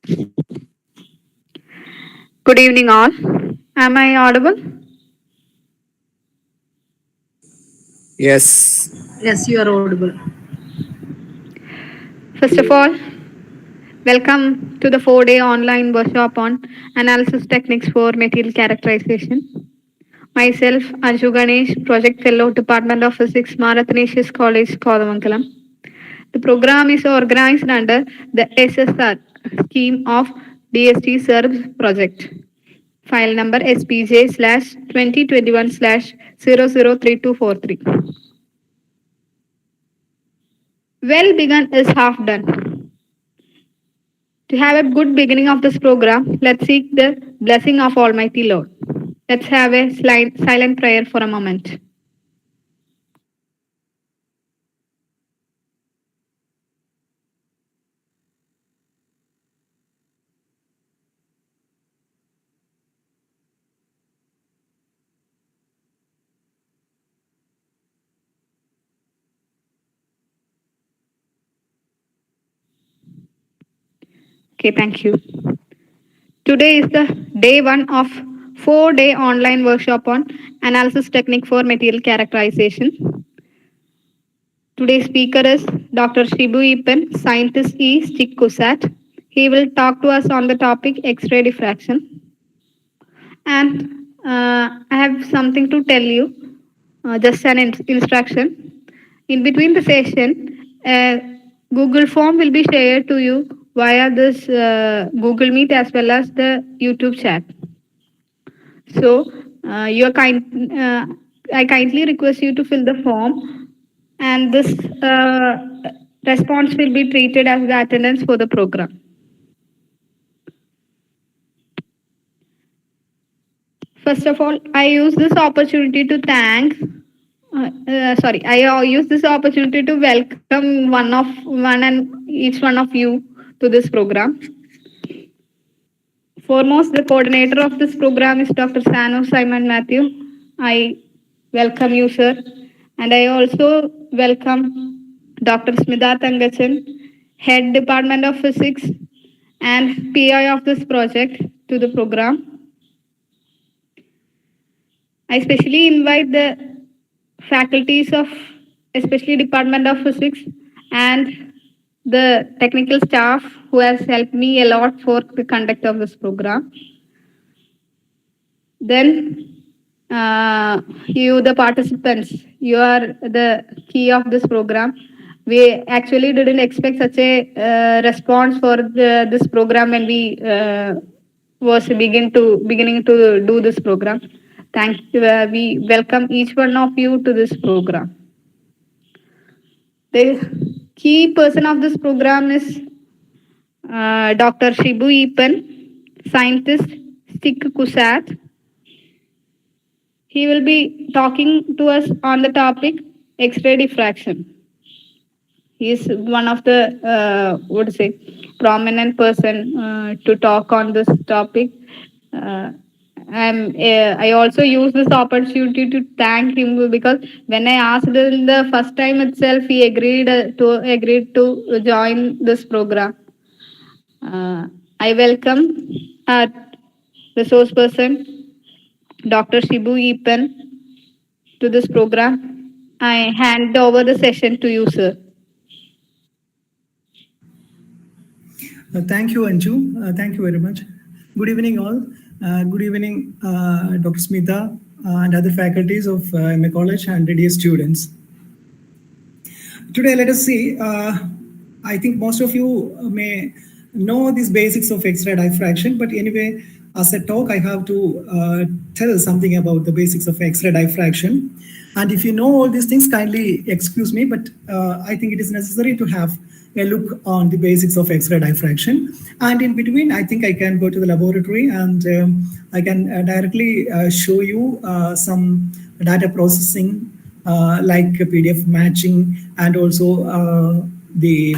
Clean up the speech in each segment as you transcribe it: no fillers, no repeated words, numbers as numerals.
Good evening, all. Am I audible? Yes. Yes, you are audible. First of all, welcome to the 4-day online workshop on analysis techniques for material characterization. Myself, Anju Ganesh, Project Fellow, Department of Physics, Marathanesius College, Kodamangalam. The program is organized under the SSR scheme of DST SERVS project. File number SPJ slash 2021 slash 003243. Well begun is half done. To have a good beginning of this program, let's seek the blessing of Almighty Lord. Let's have a silent prayer for a moment. Okay, thank you. Today is the day one of 4-day online workshop on analysis technique for material characterization. Today's speaker is Dr. Shibu Ipen, scientist E. Stick Kusat. He will talk to us on the topic X-ray diffraction. And I have something to tell you, just an instruction. In between the session, Google form will be shared to you via this Google Meet as well as the YouTube chat. So, I kindly request you to fill the form, and this response will be treated as the attendance for the program. First of all, I use this opportunity to thank. I use this opportunity to welcome one and each one of you to this program. Foremost, the coordinator of this program is Dr. Sano Simon Matthew. I welcome you, sir. And I also welcome Dr. Smita Tangachan, Head Department of Physics and PI of this project to the program. I especially invite the faculties of especially Department of Physics and the technical staff who has helped me a lot for the conduct of this program. Then you, the participants, you are the key of this program. We actually didn't expect such a response for this program when we was beginning to do this program. Thank you. We welcome each one of you to this program. The key person of this program is Dr. Shibu Ipen, scientist Stick Kusat. He will be talking to us on the topic X-ray diffraction. He is one of the prominent person to talk on this topic. I also use this opportunity to thank him because when I asked him the first time itself, he agreed to join this program. I welcome our resource person, Dr. Shibu Ipen, to this program. I hand over the session to you, sir. Thank you, Anju. Thank you very much. Good evening, all. Good evening, Dr. Smita and other faculties of my college and dear students. Today, let us see. I think most of you may know these basics of X-ray diffraction, but anyway, as a talk, I have to tell something about the basics of X-ray diffraction. And if you know all these things, kindly excuse me, but I think it is necessary to have a look on the basics of X-ray diffraction. And in between, I think I can go to the laboratory and I can directly show you some data processing like PDF matching and also the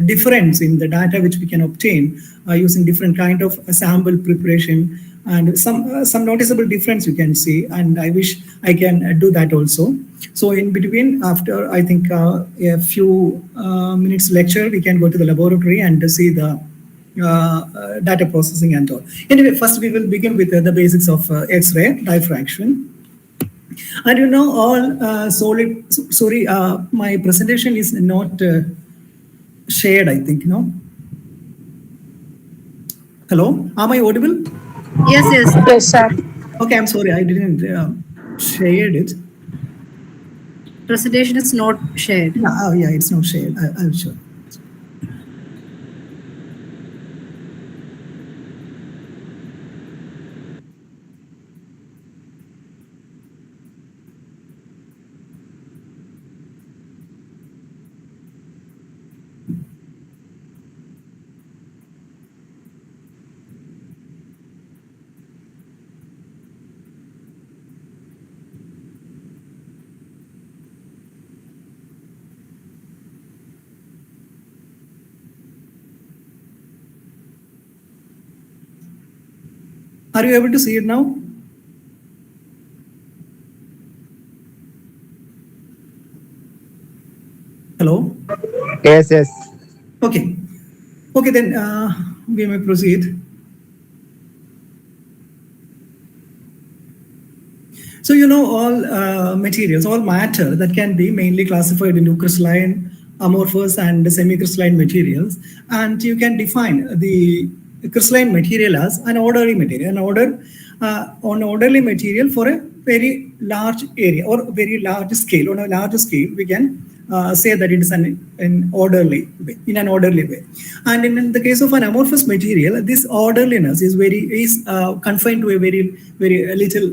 difference in the data which we can obtain using different kind of sample preparation and some noticeable difference you can see, and I wish I can do that also. So in between, after I think a few minutes lecture, we can go to the laboratory and see the data processing and all. Anyway, first we will begin with the basics of X-ray diffraction. And you know all solid, sorry, my presentation is not shared, I think, no? Hello, am I audible? Yes, yes. Yes, sir. Okay, I'm sorry, I didn't share it. Presentation is not shared. Yeah, oh, yeah, it's not shared. I'll show. Are you able to see it now? Hello? Yes, yes. Okay. Okay, then we may proceed. So you know all materials, all matter that can be mainly classified into crystalline, amorphous, and semi-crystalline materials, and you can define the crystalline material as an orderly material, an orderly material for a very large area or very large scale. On a large scale, we can say that it is an orderly way, in an orderly way. And in the case of an amorphous material, this orderliness is confined to a very little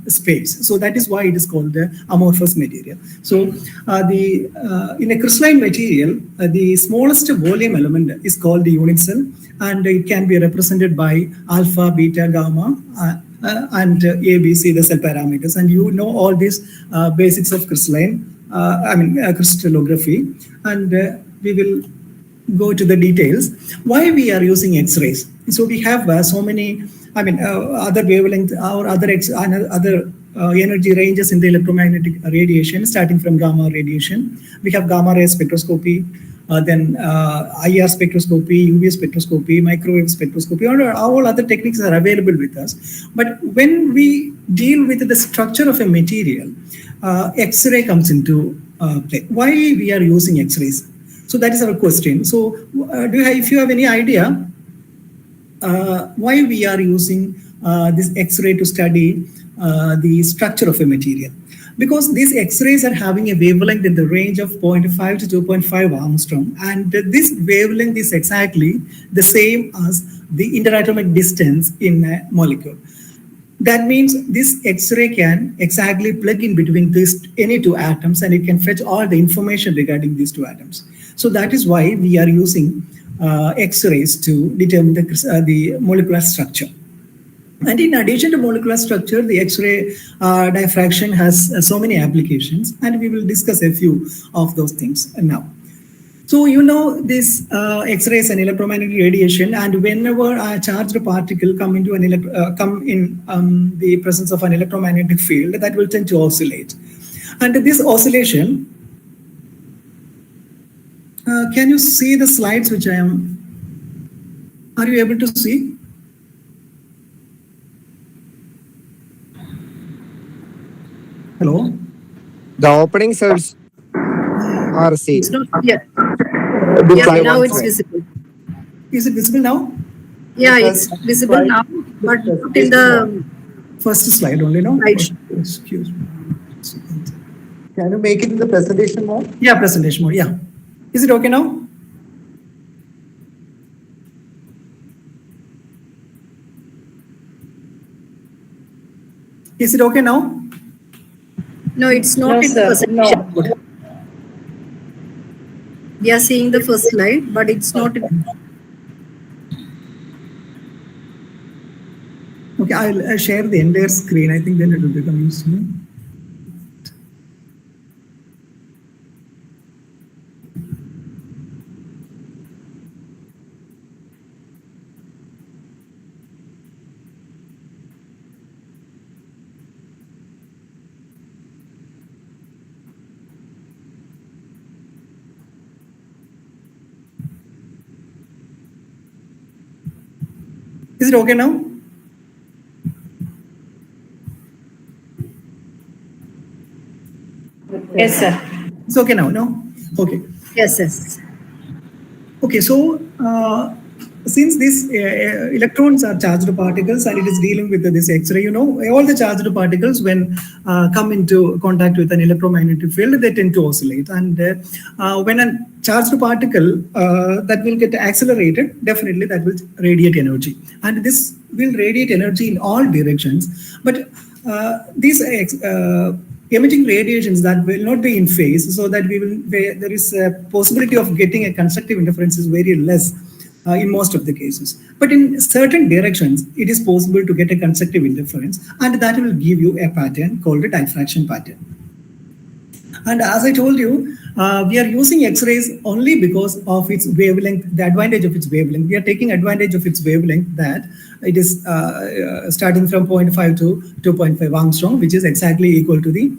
space. So that is why it is called the amorphous material. So in a crystalline material, the smallest volume element is called the unit cell, and it can be represented by alpha, beta, gamma, and A, B, C, the cell parameters. And you know all these basics of crystalline, crystallography, and we will go to the details. Why we are using X-rays? So we have so many, other wavelength or other energy ranges in the electromagnetic radiation, starting from gamma radiation. We have gamma ray spectroscopy, then IR spectroscopy, UV spectroscopy, microwave spectroscopy, all other techniques are available with us. But when we deal with the structure of a material, X-ray comes into play. Why we are using X-rays? So that is our question. So if you have any idea why we are using this X-ray to study the structure of a material? Because these X-rays are having a wavelength in the range of 0.5 to 2.5 Armstrong, and this wavelength is exactly the same as the interatomic distance in a molecule. That means this X-ray can exactly plug in between any two atoms, and it can fetch all the information regarding these two atoms. So that is why we are using X-rays to determine the molecular structure. And in addition to molecular structure, the X-ray diffraction has so many applications, and we will discuss a few of those things now. So you know this X-rays and electromagnetic radiation, and whenever a charged particle come in the presence of an electromagnetic field, that will tend to oscillate. And this oscillation, can you see the slides which I am? Are you able to see? Hello? The opening cells are seen. It's not clear. This Yeah, is now one it's slide. visible. Is it visible now? Yeah, it's visible now, but not in the First slide only, no? slide. Excuse me. Can you make it in the presentation mode? Yeah, presentation mode, yeah. Is it okay now? Is it okay now? No, it's not in the presentation. No. We are seeing the first slide, but it's not in. Okay, I'll share the entire screen. I think then it will become useful. Is it okay now? Yes, sir. It's okay now, no? Okay. Yes, yes. Okay, so since these electrons are charged particles and it is dealing with this X-ray, you know, all the charged particles when come into contact with an electromagnetic field, they tend to oscillate. And when a charged particle that will get accelerated, definitely that will radiate energy. And this will radiate energy in all directions. But these emitting radiations that will not be in phase, so that there is a possibility of getting a constructive interference is very less in most of the cases. But in certain directions, it is possible to get a constructive interference, and that will give you a pattern called a diffraction pattern. And as I told you, we are using X-rays only because of its wavelength, the advantage of its wavelength. We are taking advantage of its wavelength that it is starting from 0.5 to 2.5 angstrom, which is exactly equal to the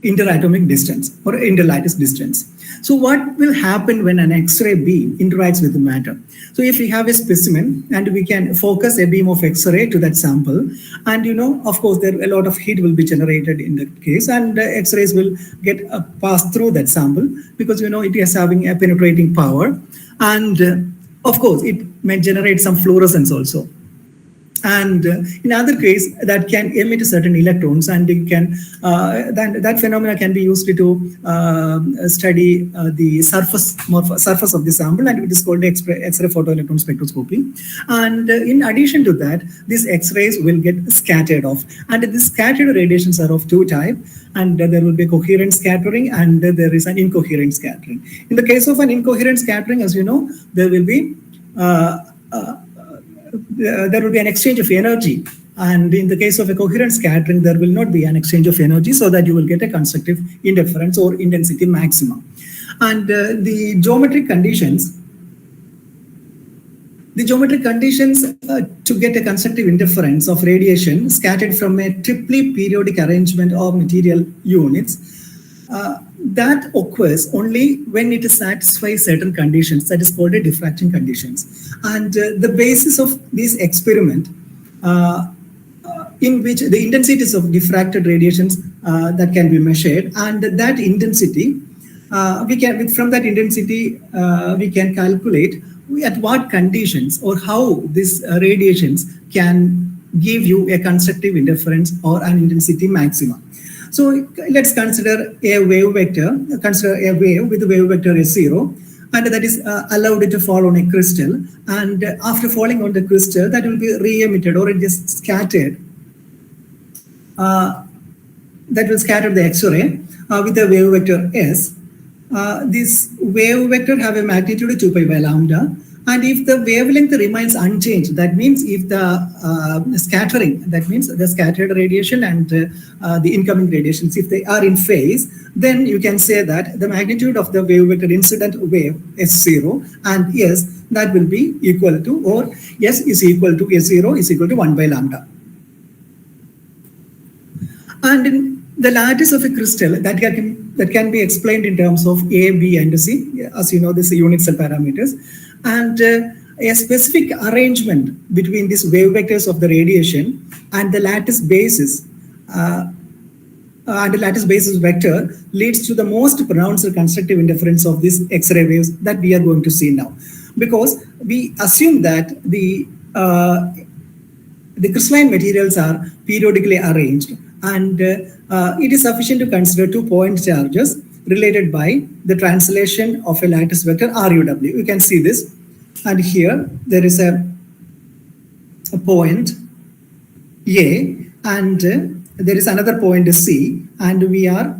interatomic distance or interlattice distance. So what will happen when an X-ray beam interacts with the matter? So if we have a specimen and we can focus a beam of X-ray to that sample, and you know, of course, there a lot of heat will be generated in that case, and X-rays will get passed through that sample because you know it is having a penetrating power, and of course, it may generate some fluorescence also. And in other case, that can emit certain electrons, and it can that phenomena can be used to study the surface of the sample, and it is called X-ray photoelectron spectroscopy. And in addition to that, these X-rays will get scattered off, and these scattered radiations are of two types. And there will be coherent scattering, and there is an incoherent scattering. In the case of an incoherent scattering, as you know, there will be an exchange of energy, and in the case of a coherent scattering, there will not be an exchange of energy, so that you will get a constructive interference or intensity maximum. And the geometric conditions to get a constructive interference of radiation scattered from a triply periodic arrangement of material units, that occurs only when it satisfies certain conditions, that is called a diffraction conditions. And the basis of this experiment, in which the intensities of diffracted radiations that can be measured, and that intensity, from that intensity, we can calculate at what conditions or how these radiations can give you a constructive interference or an intensity maximum. So let's consider a wave vector, consider a wave with a wave vector S0, and that is allowed to fall on a crystal. And after falling on the crystal, that will be re-emitted, or it is scattered. That will scatter the X-ray with a wave vector S. This wave vector have a magnitude 2 pi by lambda. And if the wavelength remains unchanged, that means if the scattering, that means the scattered radiation and the incoming radiations, if they are in phase, then you can say that the magnitude of the wave vector incident wave S0 and S, that will be equal to, or S is equal to S0 is equal to 1 by lambda. And in the lattice of a crystal, that can be explained in terms of A, B, and C. As you know, this is unit cell parameters. And a specific arrangement between these wave vectors of the radiation and the lattice basis vector leads to the most pronounced constructive interference of these X-ray waves that we are going to see now. Because we assume that the crystalline materials are periodically arranged, and it is sufficient to consider 2 point charges related by the translation of a lattice vector RUW. You can see this, and here there is a point A, and there is another point C, and we are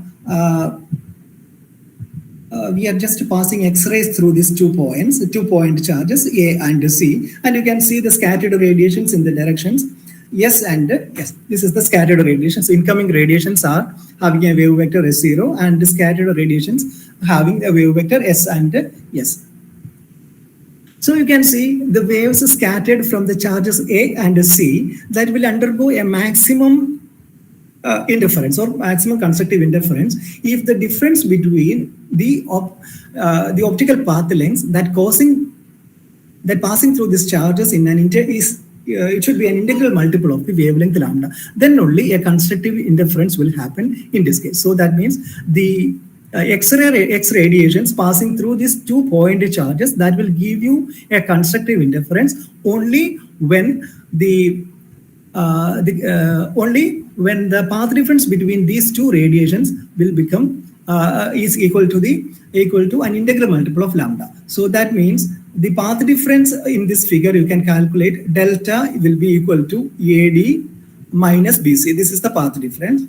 just passing X-rays through these 2 points, 2 point charges A and C, and you can see the scattered radiations in the directions yes and yes. This is the scattered radiations. Incoming radiations are having a wave vector S0, and the scattered radiations having a wave vector S and S. So you can see the waves scattered from the charges A and C that will undergo a maximum interference or maximum constructive interference if the difference between the optical path lengths that causing that passing through these charges in an it should be an integral multiple of the wavelength lambda. Then only a constructive interference will happen in this case. So that means the X radiations passing through these 2 point charges, that will give you a constructive interference only when only when the path difference between these 2 radiations will become is equal to an integral multiple of lambda. So that means the path difference in this figure, you can calculate delta will be equal to AD minus BC. This is the path difference.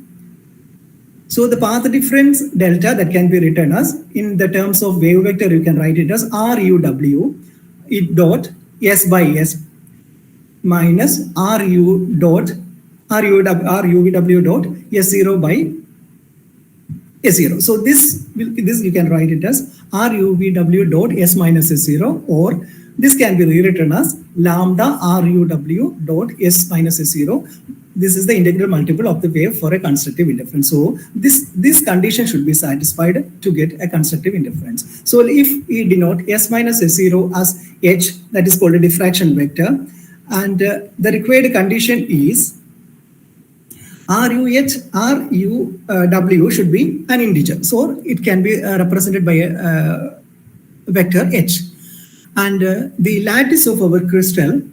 So the path difference delta, that can be written as, in the terms of wave vector, you can write it as RUW it dot S by S minus RUV dot S0 by S0. So this you can write it as RUVW dot S minus S0, or this can be rewritten as lambda RUW dot S minus S0. This is the integral multiple of the wave for a constructive interference. So this condition should be satisfied to get a constructive interference. So if we denote S minus S0 as H, that is called a diffraction vector, and the required condition is RUW should be an integer. So it can be represented by a vector H. And the lattice of our crystal,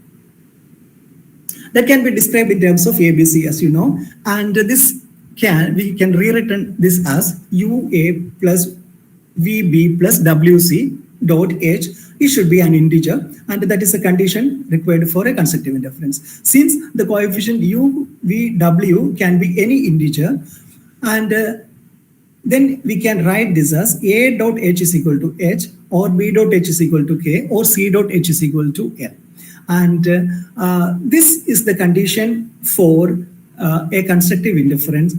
that can be described in terms of ABC, as you know. And we can rewrite this as UA plus VB plus WC dot H. It should be an integer, and that is a condition required for a constructive interference. Since the coefficient UVW can be any integer, and then we can write this as A dot H is equal to H, or B dot H is equal to K, or C dot H is equal to L. And this is the condition for a constructive interference,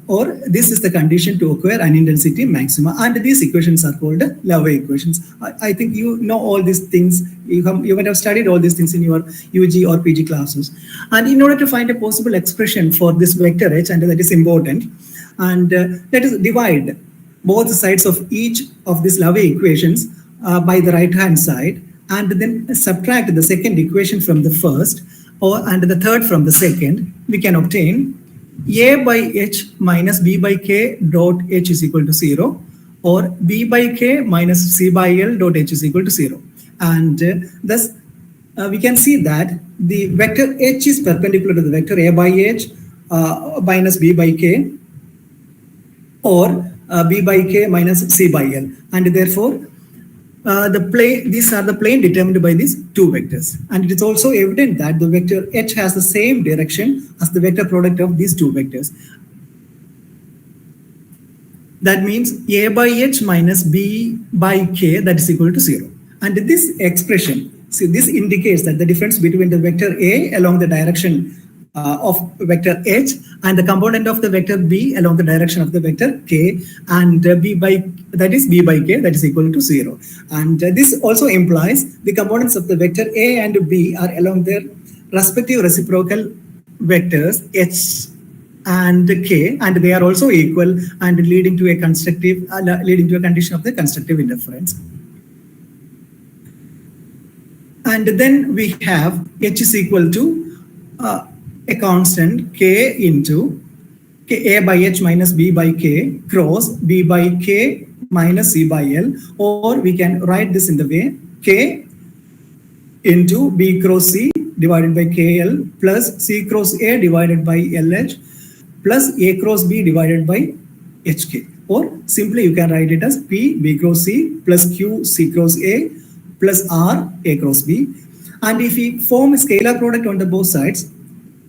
or this is the condition to acquire an intensity maxima. And these equations are called Love equations. I think you know all these things. You might have studied all these things in your UG or PG classes. And in order to find a possible expression for this vector H, and that is important, and let us divide both sides of each of these Love equations by the right hand side, and then subtract the second equation from the first, and the third from the second. We can obtain A by H minus B by K dot H is equal to 0, or B by K minus C by L dot H is equal to 0. And thus we can see that the vector H is perpendicular to the vector A by H minus B by K, or B by K minus C by L. And therefore these are the plane determined by these 2 vectors. And it is also evident that the vector H has the same direction as the vector product of these 2 vectors. That means A by H minus B by K, that is equal to 0. And this expression, see, this indicates that the difference between the vector A along the direction of vector H and the component of the vector B along the direction of the vector K, and B by K, that is equal to 0. And this also implies the components of the vector A and B are along their respective reciprocal vectors H and K, and they are also equal, and leading to a condition of the constructive interference. And then we have H is equal to a constant K into A by H minus B by K cross B by K minus C by L, or we can write this in the way K into B cross C divided by KL plus C cross A divided by LH plus A cross B divided by HK, or simply you can write it as P B cross C plus Q C cross A plus R A cross B. And if we form a scalar product on the both sides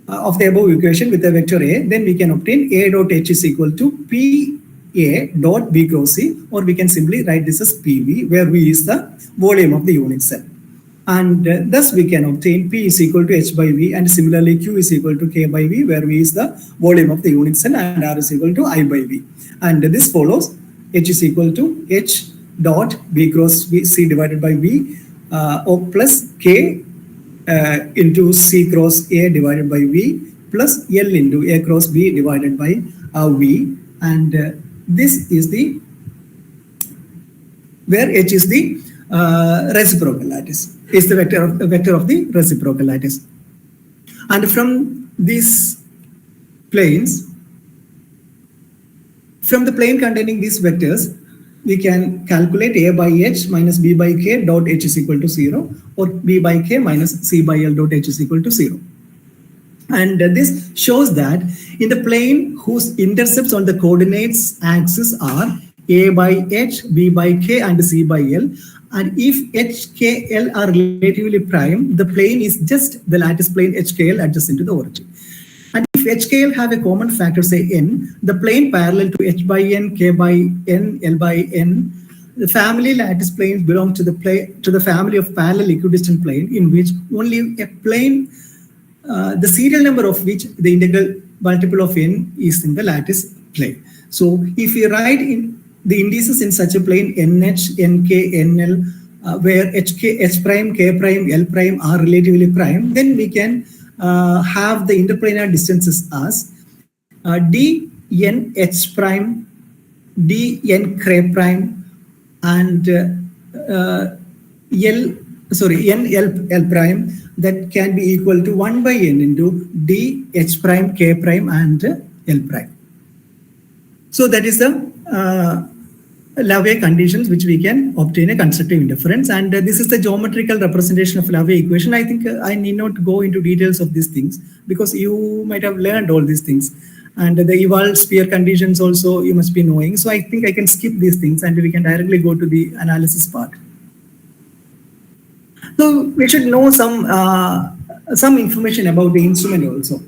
of the above equation with the vector A, then we can obtain A dot H is equal to P A dot B cross C, or we can simply write this as PV, where V is the volume of the unit cell. And thus we can obtain P is equal to H by V, and similarly Q is equal to K by V, where V is the volume of the unit cell, and R is equal to I by V. And this follows H is equal to H dot B cross V, C divided by V, or plus K into C cross A divided by V plus L into A cross B divided by V. And this is the, where H is the reciprocal lattice. Is the vector of the reciprocal lattice. And from these planes, from the plane containing these vectors, we can calculate A by H minus B by K dot H is equal to 0, or B by K minus C by L dot H is equal to 0. And this shows that in the plane whose intercepts on the coordinates axis are A by H, B by K, and C by L, and if H, K, L are relatively prime, the plane is just the lattice plane HKL adjacent to the origin. And if HKL have a common factor, say n, the plane parallel to H by n, K by n, L by n, the family lattice planes belong to the family of parallel equidistant plane, in which only a plane, the serial number of which the integral multiple of n is in the lattice plane. So if we write in the indices in such a plane NH, NK, NL, where HK, H prime, K prime, L prime are relatively prime, then we can have the interplanar distances as dn prime, dn K prime, and L prime, that can be equal to 1 by n into d H prime, K prime, and L prime. So that is the Lavie conditions which we can obtain a constructive indifference, and this is the geometrical representation of Lavie equation. I think I need not go into details of these things because you might have learned all these things, and the evolved sphere conditions also you must be knowing. So I think I can skip these things and we can directly go to the analysis part. So we should know some information about the instrument also.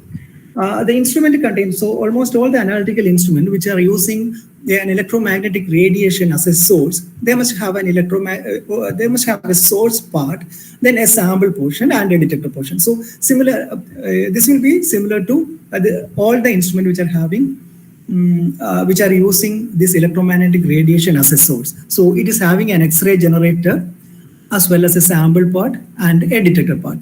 The instrument contains, so almost all the analytical instruments which are using an electromagnetic radiation as a source, they must have a source part, then a sample portion and a detector portion. So similar, this will be similar to all the instruments which are having, which are using this electromagnetic radiation as a source. So it is having an X-ray generator as well as a sample part and a detector part.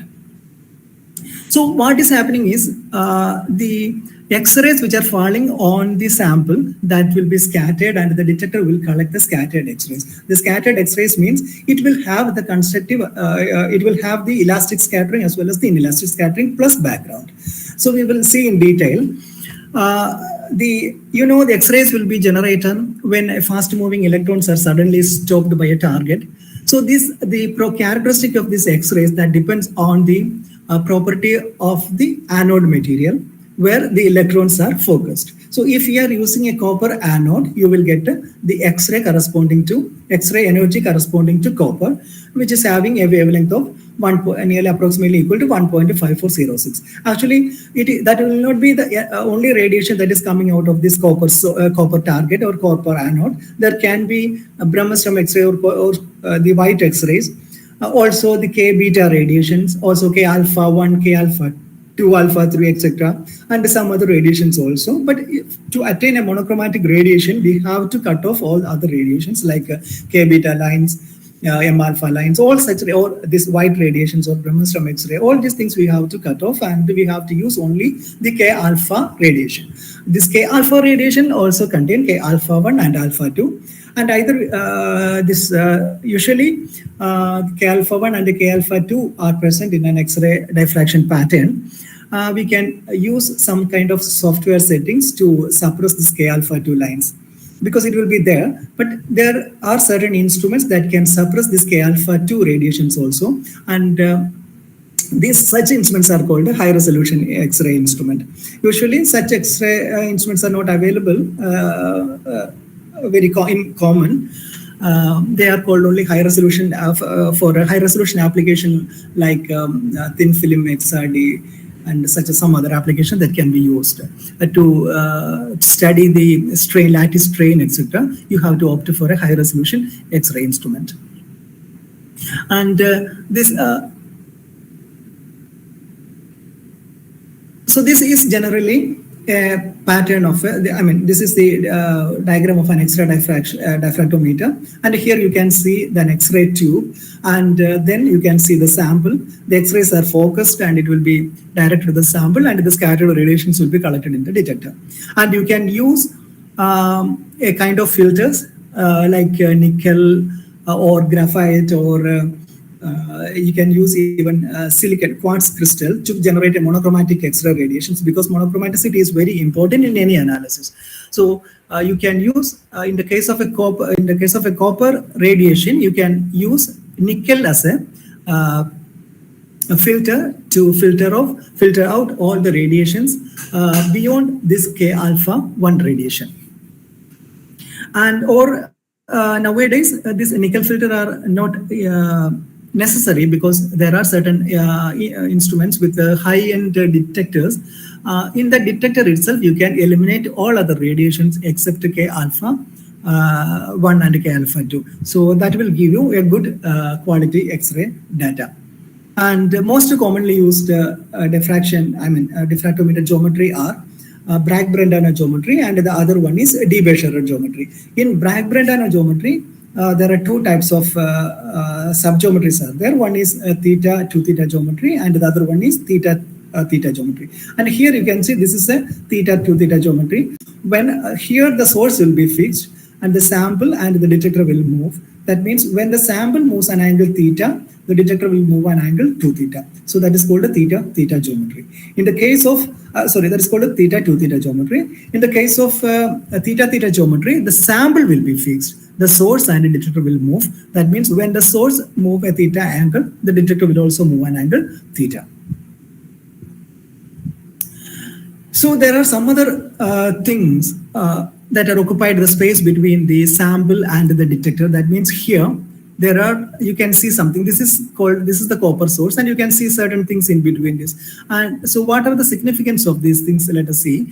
So what is happening is the X-rays which are falling on the sample, that will be scattered, and the detector will collect the scattered X-rays. The scattered X-rays means it will have the constructive, it will have the elastic scattering as well as the inelastic scattering plus background. So we will see in detail. The X-rays will be generated when fast moving electrons are suddenly stopped by a target. So the characteristic of this X-rays that depends on the property of the anode material where the electrons are focused. So if you are using a copper anode, you will get the X-ray corresponding to X-ray energy corresponding to copper, which is having a wavelength of nearly approximately equal to 1.5406. Actually, that will not be the only radiation that is coming out of this copper target or copper anode. There can be brahmastrum X-ray or the white X-rays. Also the K beta radiations, also K alpha 1, K alpha 2, alpha 3, etc. and some other radiations also. But to attain a monochromatic radiation, we have to cut off all other radiations like K beta lines, M alpha lines, all such, or this white radiations or brahmastrum X-ray, all these things we have to cut off, and we have to use only the K alpha radiation. This K alpha radiation also contain K alpha 1 and alpha 2. And either usually K alpha 1 and K alpha 2 are present in an X-ray diffraction pattern. We can use some kind of software settings to suppress this K alpha 2 lines, because it will be there. But there are certain instruments that can suppress this K alpha 2 radiations also. And such instruments are called a high resolution X-ray instrument. Usually such X-ray instruments are not available very common. They are called only high resolution for a high resolution application like thin film XRD and such as some other application that can be used to study the strain, lattice strain, etc. You have to opt for a high resolution X-ray instrument. And so this is generally a pattern of, this is the diagram of an X-ray diffractometer, and here you can see the X-ray tube, and then you can see the sample. The X-rays are focused and it will be directed to the sample, and the scattered radiations will be collected in the detector. And you can use a kind of filters like nickel, or graphite, or you can use even silicon quartz crystal to generate a monochromatic X-ray radiations, because monochromaticity is very important in any analysis. So you can use in the case of a copper radiation, you can use nickel as a filter to filter out all the radiations beyond this K alpha 1 radiation. And or nowadays this nickel filter are not necessary, because there are certain instruments with high-end detectors. In the detector itself, you can eliminate all other radiations except K alpha 1 and K alpha 2. So that will give you a good quality X-ray data. And most commonly used diffractometer geometry are Bragg-Brentano geometry, and the other one is de-Bescherer geometry. In Bragg-Brentano geometry, there are two types of subgeometries are there. One is theta to theta geometry, and the other one is theta theta geometry. And here you can see this is a theta to theta geometry. When here the source will be fixed and the sample and the detector will move. That means when the sample moves an angle theta, the detector will move an angle 2 theta. So that is called a theta theta geometry. In the case of that is called a theta to theta geometry. In the case of a theta theta geometry, the sample will be fixed. The source and the detector will move. That means when the source move a theta angle, the detector will also move an angle theta. So there are some other things that are occupied the space between the sample and the detector. That means here there are, you can see something. This is the copper source, and you can see certain things in between this. And so what are the significance of these things? Let us see.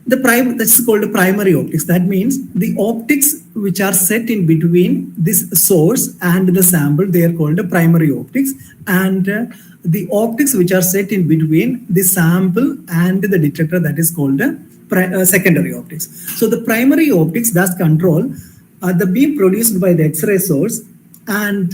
That's called the primary optics. That means the optics which are set in between this source and the sample, they are called the primary optics. And the optics which are set in between the sample and the detector, that is called secondary optics. So the primary optics does control the beam produced by the X-ray source, and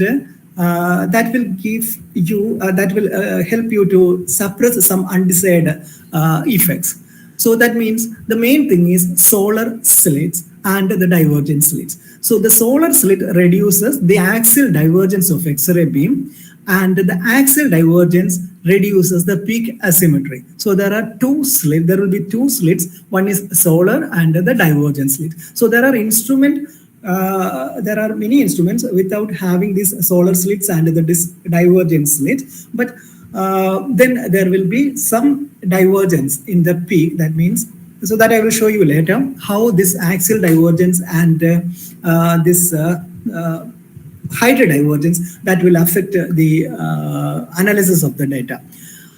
that will give you, that will help you to suppress some undesired effects. So that means the main thing is solar slits and the divergent slits. So the solar slit reduces the axial divergence of X-ray beam, and the axial divergence reduces the peak asymmetry. So there are two slits, there will be two slits. One is solar and the divergent slit. So there are many instruments without having these solar slits and the divergent slit, but then there will be some divergence in the peak. That means, so that I will show you later how this axial divergence and this height divergence that will affect the analysis of the data.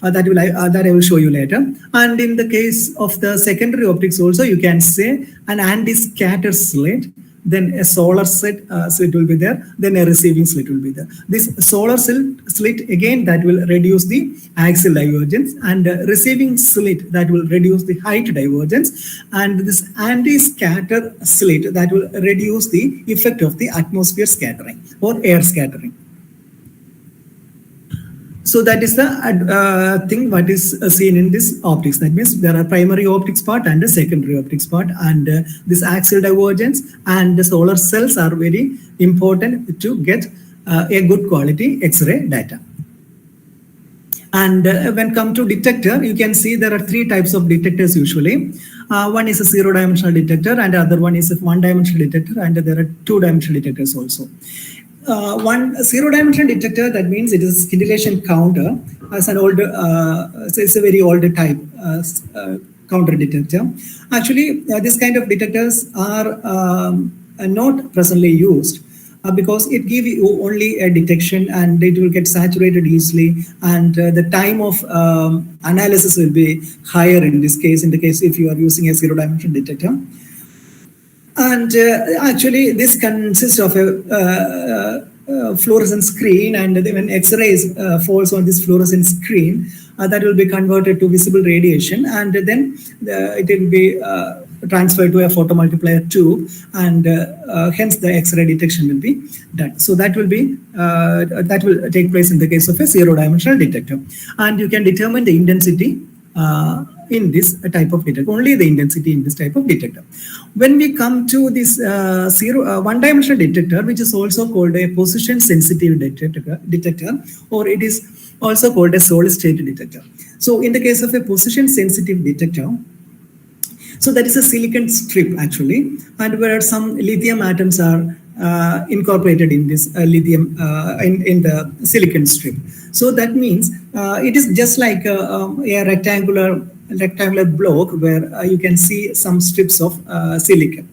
That I will show you later. And in the case of the secondary optics also, you can say an anti-scatter slit, then a solar slit will be there, then a receiving slit will be there. This solar slit again, that will reduce the axial divergence, and receiving slit that will reduce the height divergence, and this anti-scatter slit that will reduce the effect of the atmosphere scattering or air scattering. So that is the thing what is seen in this optics. That means there are primary optics part and the secondary optics part, and this axial divergence and the solar cells are very important to get a good quality X-ray data. And when come to detector, you can see there are three types of detectors usually. One is a zero-dimensional detector, and the other one is a one-dimensional detector, and there are two-dimensional detectors also. One zero-dimensional detector, that means it is scintillation counter, as an older, it's a very older type counter detector. Actually, this kind of detectors are not presently used because it gives you only a detection, and it will get saturated easily, and the time of analysis will be higher in this case, in the case if you are using a zero-dimensional detector. And actually, this consists of a fluorescent screen, and when X-rays falls on this fluorescent screen, that will be converted to visible radiation, and then it will be transferred to a photomultiplier tube, and hence the X-ray detection will be done. So that will take place in the case of a zero-dimensional detector, and you can determine the intensity in this type of detector, only the intensity in this type of detector. When we come to this one-dimensional detector, which is also called a position sensitive detector, or it is also called a solid state detector. So in the case of a position sensitive detector, so that is a silicon strip actually, and where some lithium atoms are incorporated in this lithium in the silicon strip. So that means it is just like a rectangular block where you can see some strips of silicon.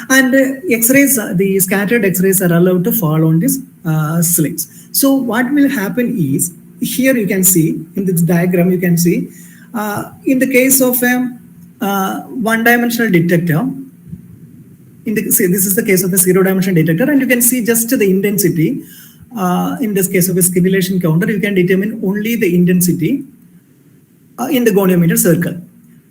And X-rays, the scattered X-rays are allowed to fall on these slits. So what will happen is, here you can see in this diagram, you can see in the case of a one-dimensional detector, this is the case of a zero-dimensional detector, and you can see just the intensity. In this case of a scintillation counter, you can determine only the intensity in the goniometer circle.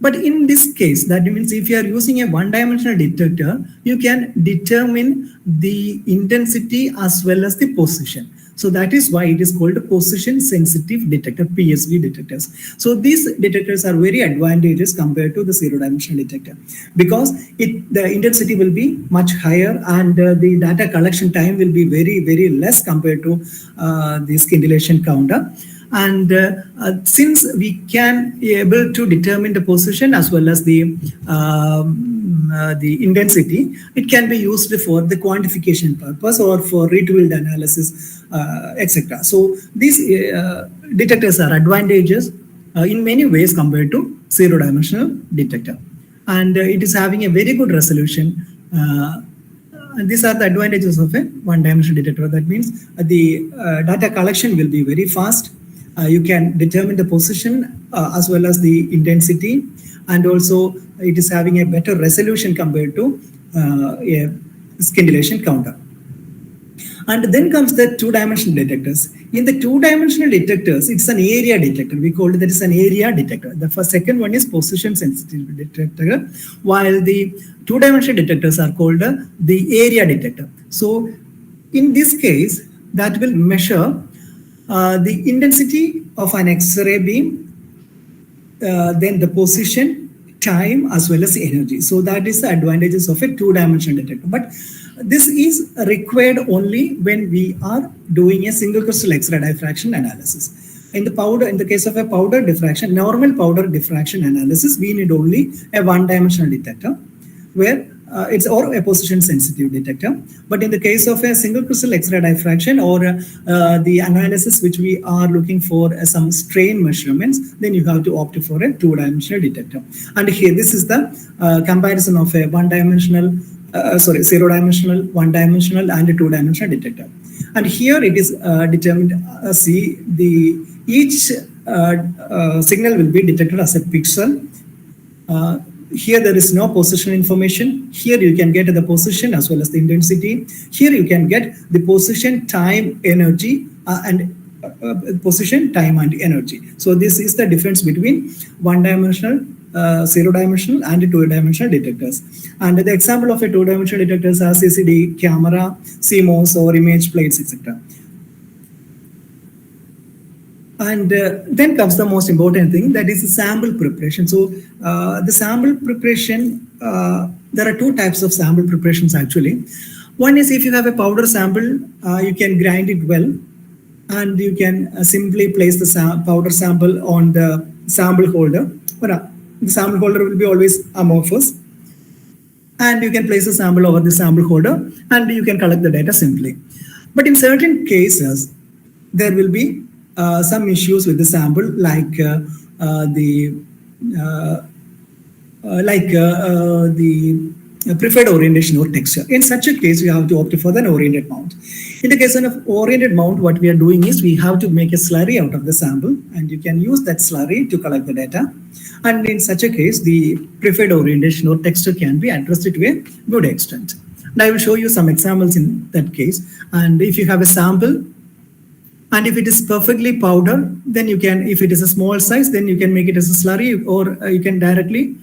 But in this case, that means if you are using a one-dimensional detector, you can determine the intensity as well as the position. So that is why it is called a position sensitive detector, PSV detectors. So these detectors are very advantageous compared to the zero-dimensional detector, because the intensity will be much higher, and the data collection time will be very, very less compared to the scintillation counter. And since we can be able to determine the position as well as the intensity, it can be used for the quantification purpose or for retweeled analysis, etc. So these detectors are advantageous in many ways compared to zero-dimensional detector, and it is having a very good resolution. And these are the advantages of a one-dimensional detector. That means the data collection will be very fast. You can determine the position as well as the intensity, and also it is having a better resolution compared to a scintillation counter. And then comes the two-dimensional detectors. In the two-dimensional detectors, it's an area detector. We call it that is an area detector. The second one is position sensitive detector, while the two-dimensional detectors are called the area detector. So in this case, that will measure the intensity of an X-ray beam, then the position, time, as well as energy. So that is the advantages of a two-dimensional detector. But this is required only when we are doing a single crystal X-ray diffraction analysis. In the case of a powder diffraction, normal powder diffraction analysis, we need only a one-dimensional detector, where it's or a position sensitive detector. But in the case of a single crystal X-ray diffraction or the analysis which we are looking for some strain measurements, then you have to opt for a two-dimensional detector. And here this is the comparison of a zero-dimensional, one-dimensional, and a two-dimensional detector. And here it is determined. See, each signal will be detected as a pixel. Here there is no position information. Here you can get the position as well as the intensity. Here you can get the position, time, energy, and position, time, and energy. So this is the difference between one-dimensional, zero-dimensional, and two-dimensional detectors. And the example of a two-dimensional detectors are CCD, camera, CMOS, or image plates, etc. And then comes the most important thing, that is sample preparation. So the sample preparation, there are two types of sample preparations actually. One is if you have a powder sample, you can grind it well, and you can simply place the powder sample on the sample holder. The sample holder will be always amorphous, and you can place a sample over the sample holder, and you can collect the data simply. But in certain cases, there will be some issues with the sample, like the preferred orientation or texture. In such a case, you have to opt for an oriented mount. In the case of oriented mount, what we are doing is we have to make a slurry out of the sample, and you can use that slurry to collect the data. And in such a case, the preferred orientation or texture can be addressed to a good extent. And I will show you some examples in that case. And if you have a sample, and if it is perfectly powder, then you can, if it is a small size, then you can make it as a slurry, or you can directly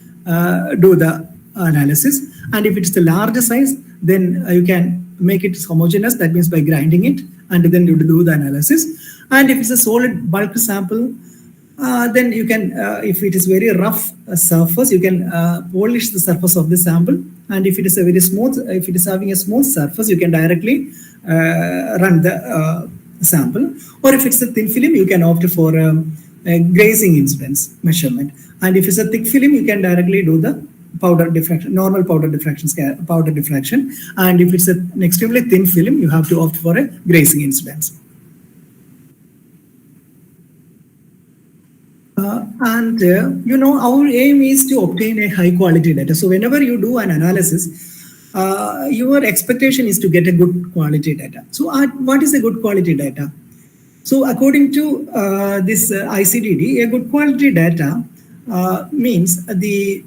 do the analysis. And if it's the larger size, then you can make it homogeneous, that means by grinding it, and then you do the analysis. And if it's a solid bulk sample, then you can, if it is very rough surface, you can polish the surface of the sample. And if it is a very smooth, if it is having a smooth surface, you can directly run the sample. Or if it's a thin film, you can opt for a grazing incidence measurement. And if it's a thick film, you can directly do the powder diffraction, normal powder diffraction. And if it's an extremely thin film, you have to opt for a grazing incidence. Our aim is to obtain a high quality data. So whenever you do an analysis, your expectation is to get a good quality data. So what is a good quality data? So according to this ICDD, a good quality data means the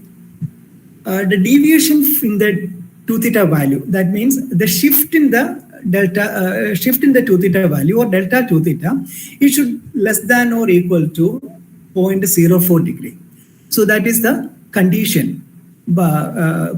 deviation in the 2 theta value. That means the shift in the delta, shift in the 2 theta value or delta 2 theta, it should less than or equal to 0.04 degree. So that is the condition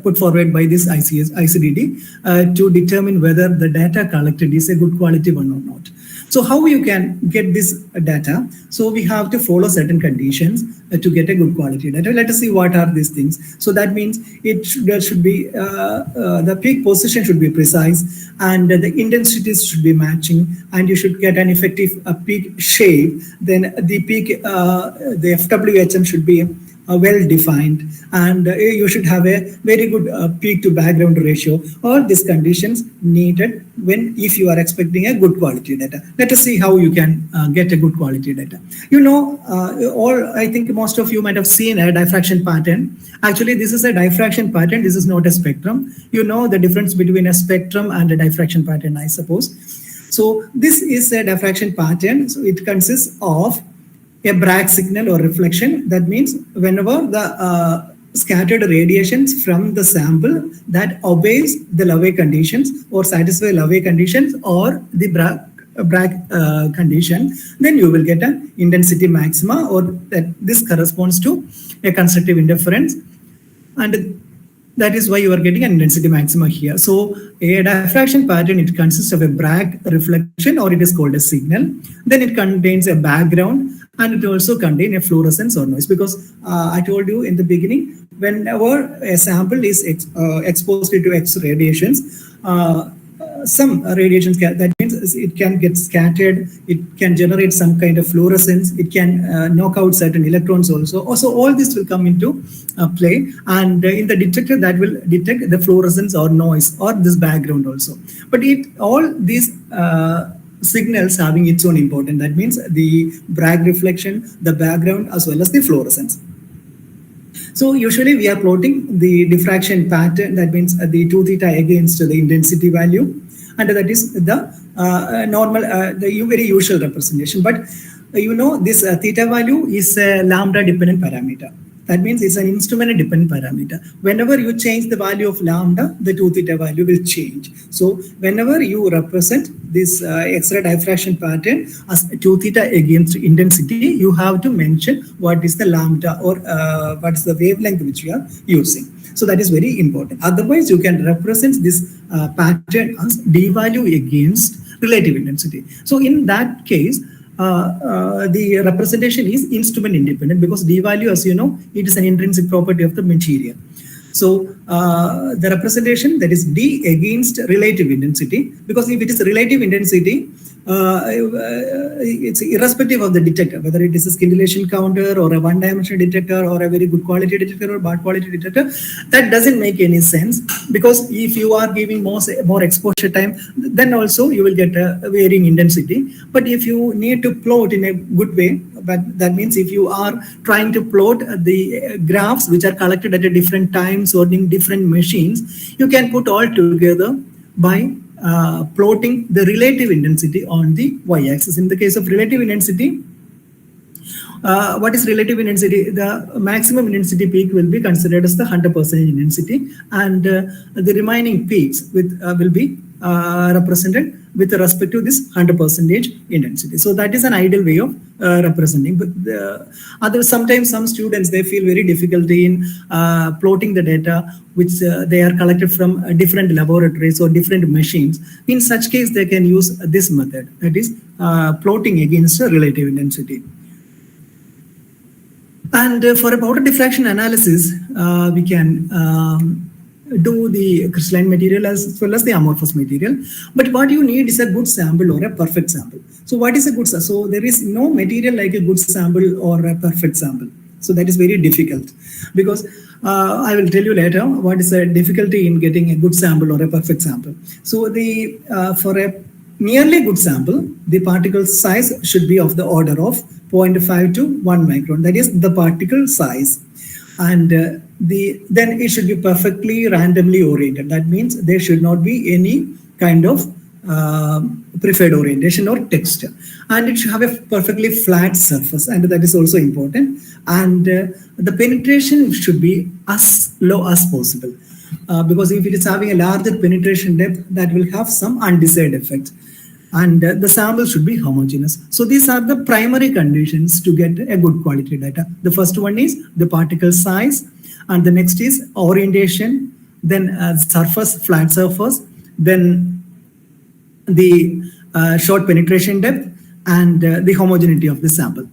put forward by this ICDD to determine whether the data collected is a good quality one or not. So how you can get this data? So we have to follow certain conditions to get a good quality data. Let us see what are these things. So that means there should be the peak position should be precise, and the intensities should be matching, and you should get an effective peak shape. Then the peak, the FWHM should be well defined, and you should have a very good peak to background ratio. All these conditions needed if you are expecting a good quality data. Let us see how you can get a good quality data. I think most of you might have seen a diffraction pattern. Actually, this is a diffraction pattern. This is not a spectrum. You know the difference between a spectrum and a diffraction pattern, I suppose. So this is a diffraction pattern. So it consists of a Bragg signal or reflection. That means whenever the scattered radiations from the sample that obeys the Lavey conditions or satisfy Lavey conditions or the Bragg condition, then you will get an intensity maxima, or that this corresponds to a constructive interference, and that is why you are getting an intensity maxima here. So a diffraction pattern, it consists of a Bragg reflection, or it is called a signal. Then it contains a background, and it also contains a fluorescence or noise, because I told you in the beginning, whenever a sample is exposed to X radiations, some radiations that means it can get scattered, it can generate some kind of fluorescence, it can knock out certain electrons also. Also, all this will come into play, and in the detector that will detect the fluorescence or noise or this background also. But all these signals having its own importance. That means the Bragg reflection, the background, as well as the fluorescence. So usually we are plotting the diffraction pattern. That means the 2 theta against the intensity value, and that is the normal, the very usual representation. But this theta value is a lambda dependent parameter. That means it's an instrument dependent parameter. Whenever you change the value of lambda, the 2 theta value will change. So whenever you represent this X-ray diffraction pattern as 2 theta against intensity, you have to mention what is the lambda, or what is the wavelength which you are using. So that is very important. Otherwise, you can represent this pattern as d value against relative intensity. So in that case, the representation is instrument independent, because d value, as you know, it is an intrinsic property of the material. So the representation, that is d against relative intensity, because if it is relative intensity, it's irrespective of the detector, whether it is a scintillation counter or a one-dimensional detector or a very good quality detector or bad quality detector. That doesn't make any sense, because if you are giving more exposure time, then also you will get a varying intensity. But if you need to plot in a good way, but that means if you are trying to plot the graphs which are collected at a different times or in different machines, you can put all together by plotting the relative intensity on the y-axis. In the case of relative intensity, what is relative intensity? The maximum intensity peak will be considered as the 100% intensity, and the remaining peaks will be represented with respect to this 100% intensity. So that is an ideal way of representing. But sometimes some students, they feel very difficulty in plotting the data which they are collected from different laboratories or different machines. In such case, they can use this method, that is plotting against a relative intensity. And for a powder diffraction analysis, we can do the crystalline material as well as the amorphous material. But what you need is a good sample or a perfect sample. So what is a good sample? So there is no material like a good sample or a perfect sample. So that is very difficult, because I will tell you later what is the difficulty in getting a good sample or a perfect sample. So the for a nearly good sample, the particle size should be of the order of 0.5 to 1 micron. That is the particle size. And then it should be perfectly randomly oriented. That means there should not be any kind of preferred orientation or texture, and it should have a perfectly flat surface, and that is also important. And the penetration should be as low as possible, because if it is having a larger penetration depth, that will have some undesired effect. And the sample should be homogeneous. So these are the primary conditions to get a good quality data. The first one is the particle size, and the next is orientation, then surface, flat surface, then the short penetration depth, and the homogeneity of the sample.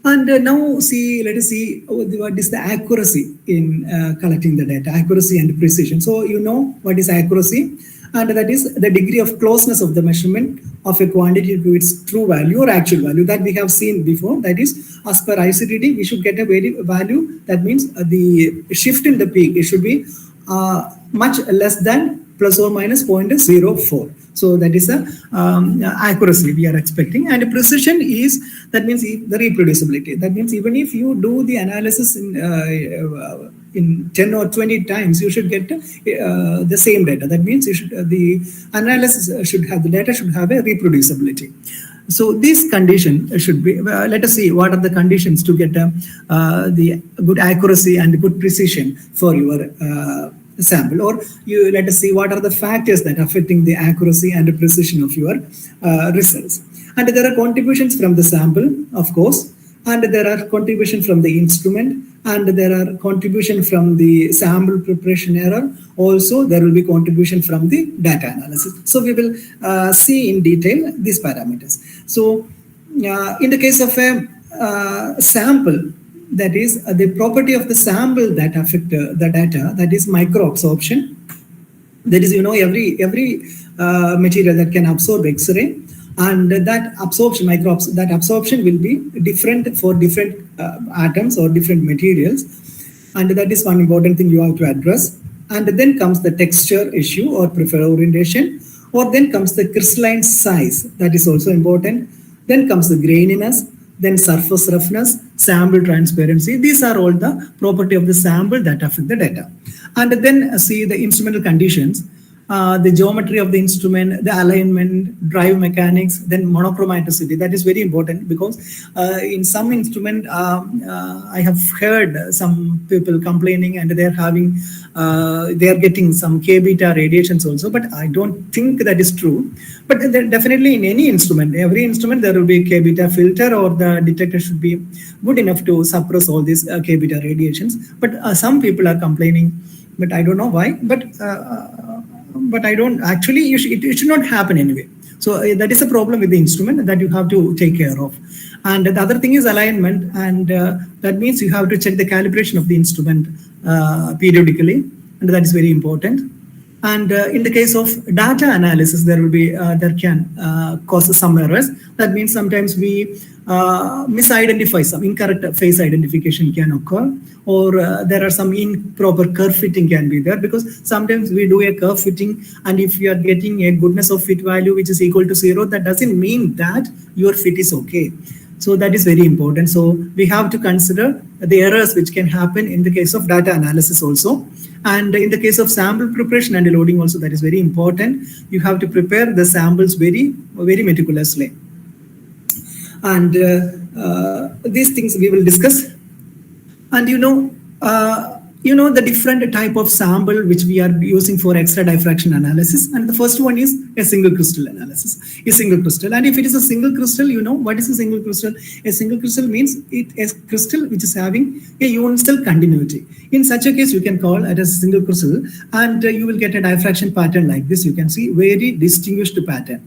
And now let us see what is the accuracy in collecting the data, accuracy and precision. So you know what is accuracy, and that is the degree of closeness of the measurement of a quantity to its true value or actual value that we have seen before. That is, as per ICTD, we should get a value. That means the shift in the peak, it should be much less than plus or minus 0.04. So that is the accuracy we are expecting. And precision is, that means the reproducibility. That means even if you do the analysis in 10 or 20 times, you should get the same data. That means the analysis should have, the data should have a reproducibility. So this condition should be, let us see what are the conditions to get the good accuracy and good precision for your sample, or let us see what are the factors that are affecting the accuracy and the precision of your results. And there are contributions from the sample, of course, and there are contributions from the instrument, and there are contribution from the sample preparation error. Also, there will be contribution from the data analysis. So we will see in detail these parameters. So in the case of a sample, that is the property of the sample that affect the data, that is microabsorption. That is, every material that can absorb X-ray, and that absorption, that absorption will be different for different atoms or different materials, and that is one important thing you have to address. And then comes the texture issue or preferred orientation, or then comes the crystalline size, that is also important. Then comes the graininess, then surface roughness, sample transparency. These are all the property of the sample that affect the data. And then see the instrumental conditions, the geometry of the instrument, the alignment, drive mechanics, then monochromaticity. That is very important, because in some instrument, I have heard some people complaining, and they are getting some K beta radiations also, but I don't think that is true. But definitely in any instrument, every instrument, there will be K beta filter, or the detector should be good enough to suppress all these K beta radiations. But some people are complaining, but I don't know why. But I don't actually, it should not happen anyway. So that is a problem with the instrument that you have to take care of. And the other thing is alignment, and that means you have to check the calibration of the instrument periodically, and that is very important. And in the case of data analysis, there can cause some errors. That means sometimes we misidentify, some incorrect face identification can occur, or there are some improper curve fitting can be there, because sometimes we do a curve fitting, and if you are getting a goodness of fit value which is equal to 0, that doesn't mean that your fit is okay. So that is very important. So we have to consider the errors which can happen in the case of data analysis also. And in the case of sample preparation and loading also, that is very important. You have to prepare the samples very, very meticulously. And these things we will discuss. And the different type of sample which we are using for X-ray diffraction analysis. And the first one is a single crystal analysis, a single crystal. And if it is a single crystal, what is a single crystal? A single crystal means it is a crystal which is having a universal continuity. In such a case, you can call it as a single crystal, and you will get a diffraction pattern like this. You can see very distinguished pattern.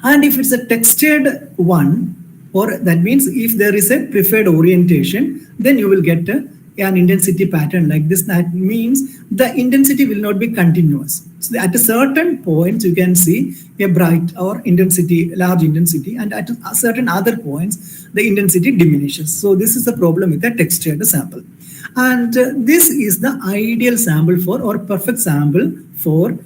And if it's a textured one, or that means if there is a preferred orientation, then you will get an intensity pattern like this. That means the intensity will not be continuous. So at a certain point, you can see a bright or intensity, large intensity, and at a certain other points, the intensity diminishes. So this is the problem with the textured sample. And this is the ideal sample for, or perfect sample for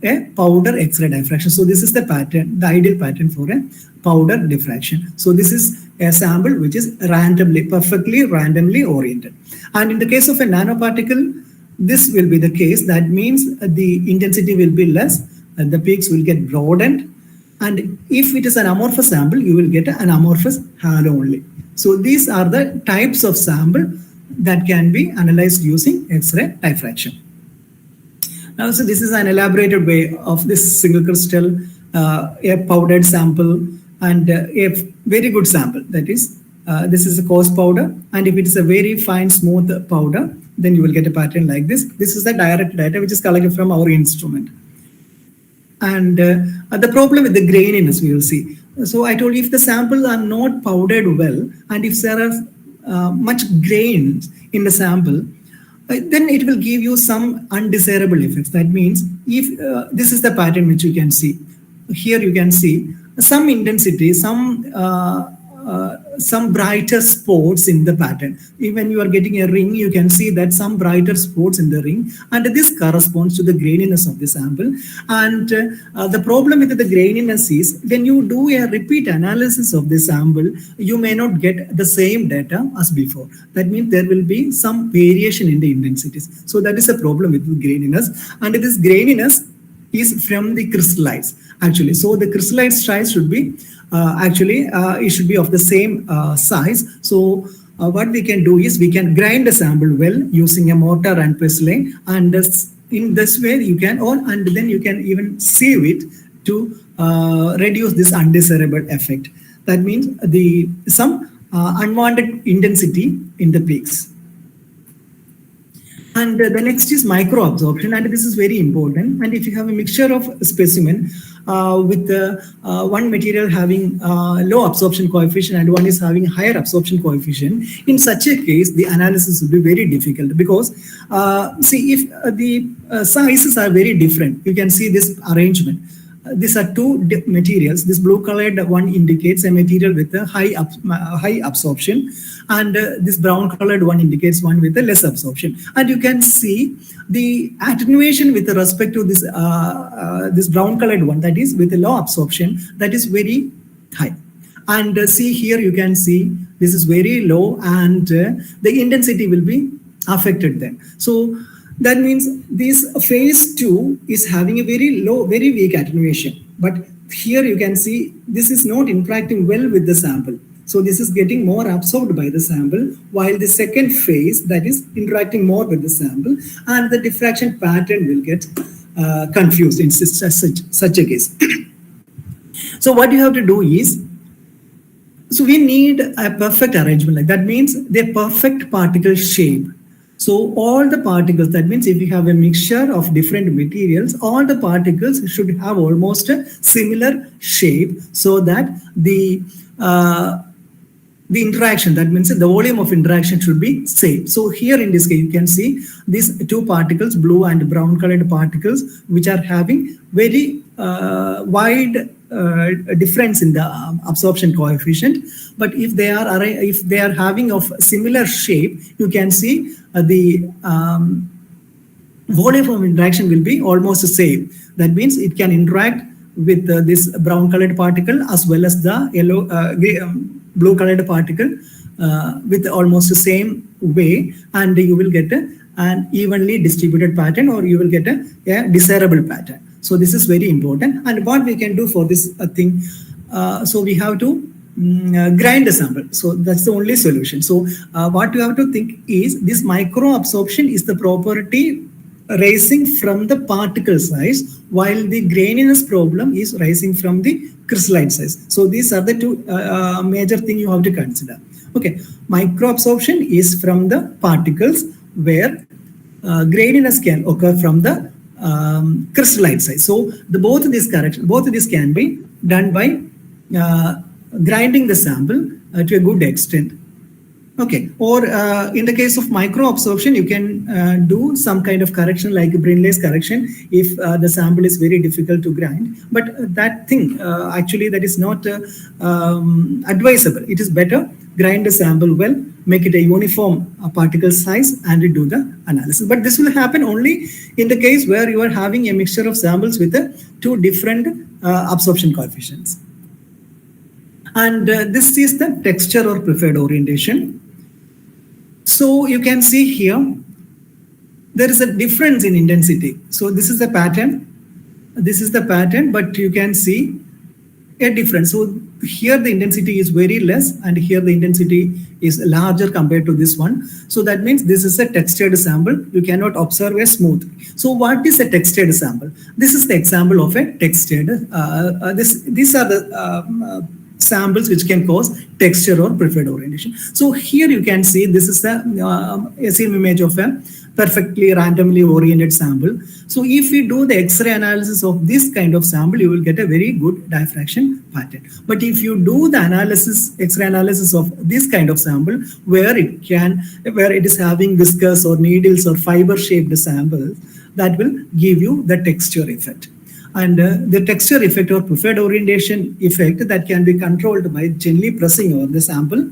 a powder X-ray diffraction. So this is the pattern, the ideal pattern for a powder diffraction. So this is a sample which is perfectly randomly oriented. And in the case of a nanoparticle, this will be the case. That means the intensity will be less, and the peaks will get broadened. And if it is an amorphous sample, you will get an amorphous halo only. So these are the types of sample that can be analyzed using X-ray diffraction. Now, so this is an elaborated way of this single crystal, a powdered sample, and a very good sample. That is, this is a coarse powder, and if it is a very fine, smooth powder, then you will get a pattern like this. This is the direct data which is collected from our instrument. And the problem with the graininess, we will see. So I told you, if the samples are not powdered well, and if there are much grains in the sample, then it will give you some undesirable effects. That means if this is the pattern which you can see. Here you can see some intensity, some brighter spots in the pattern. Even you are getting a ring, you can see that some brighter spots in the ring, and this corresponds to the graininess of the sample. And the problem with the graininess is when you do a repeat analysis of the sample, you may not get the same data as before. That means there will be some variation in the intensities. So that is a problem with the graininess, and this graininess is from the crystallites actually. So the crystallite size should be it should be of the same size. So what we can do is we can grind the sample well using a mortar and pestle, and in this way you can, and then you can even sieve it to reduce this undesirable effect. That means some unwanted intensity in the peaks. And the next is microabsorption, and this is very important. And if you have a mixture of specimen with one material having low absorption coefficient and one is having higher absorption coefficient, in such a case, the analysis will be very difficult because, see, if the sizes are very different, you can see this arrangement. These are two materials. This blue colored one indicates a material with a high absorption, and this brown colored one indicates one with a less absorption. And you can see the attenuation with respect to this this brown colored one, that is with a low absorption, that is very high. And see here you can see this is very low, and the intensity will be affected then. So that means this phase 2 is having a very low, very weak attenuation. But here you can see this is not interacting well with the sample. So this is getting more absorbed by the sample, while the second phase, that is interacting more with the sample, and the diffraction pattern will get confused in such a case. So what you have to do is, so we need a perfect arrangement. Like that means the perfect particle shape. So all the particles, that means if you have a mixture of different materials, all the particles should have almost a similar shape, so that the interaction, that means the volume of interaction should be same. So here in this case, you can see these two particles, blue and brown colored particles, which are having very wide difference in the absorption coefficient. But if they are having of similar shape, you can see the volume of interaction will be almost the same. That means it can interact with this brown colored particle as well as the yellow blue colored particle with almost the same way, and you will get an evenly distributed pattern, or you will get a desirable pattern. So this is very important. And what we can do for this thing, so we have to grind the sample. So that's the only solution. So what you have to think is this micro absorption is the property rising from the particle size, while the graininess problem is rising from the crystalline size. So these are the two major things you have to consider. Okay, micro absorption is from the particles, where graininess can occur from the crystalline size. So both of these can be done by grinding the sample to a good extent. Okay, or in the case of micro absorption, you can do some kind of correction like Brinley's correction if the sample is very difficult to grind. But that thing, actually, that is not advisable. It is better grind the sample well, make it a uniform particle size, and do the analysis. But this will happen only in the case where you are having a mixture of samples with two different absorption coefficients. And this is the texture or preferred orientation. So you can see here, there is a difference in intensity. So this is the pattern. This is the pattern, but you can see a difference. So here the intensity is very less, and here the intensity is larger compared to this one. So that means this is a textured sample. You cannot observe a smooth. So what is a textured sample? This is the example of a textured. These are the samples which can cause texture or preferred orientation. So here you can see this is a same image of a perfectly randomly oriented sample. So if we do the X-ray analysis of this kind of sample, you will get a very good diffraction pattern. But if you do the analysis, X-ray analysis of this kind of sample, where it is having viscous or needles or fiber shaped samples, that will give you the texture effect. And the texture effect or preferred orientation effect that can be controlled by gently pressing over the sample,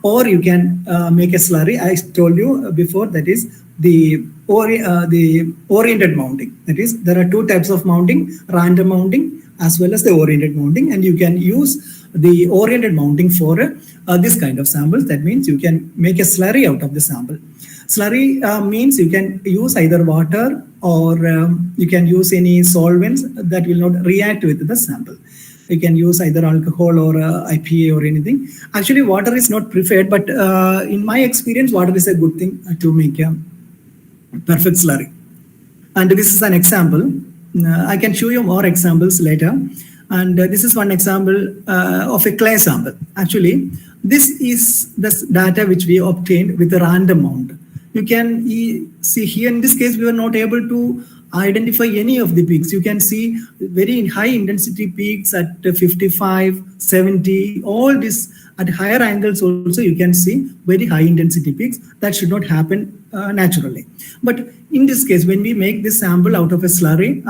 or you can make a slurry. I told you before, that is the oriented mounting. That is, there are two types of mounting: random mounting as well as the oriented mounting, and you can use the oriented mounting for this kind of samples. That means you can make a slurry out of the sample. Slurry means you can use either water or you can use any solvents that will not react with the sample. You can use either alcohol or IPA or anything. Actually, water is not preferred, but in my experience, water is a good thing to make a perfect slurry. And this is an example. I can show you more examples later. And this is one example of a clay sample. Actually, this is the data which we obtained with a random mount. You can see here in this case, we were not able to identify any of the peaks. You can see very high intensity peaks at 55, 70, all this at higher angles also you can see very high intensity peaks. That should not happen naturally. But in this case, when we make this sample out of a slurry,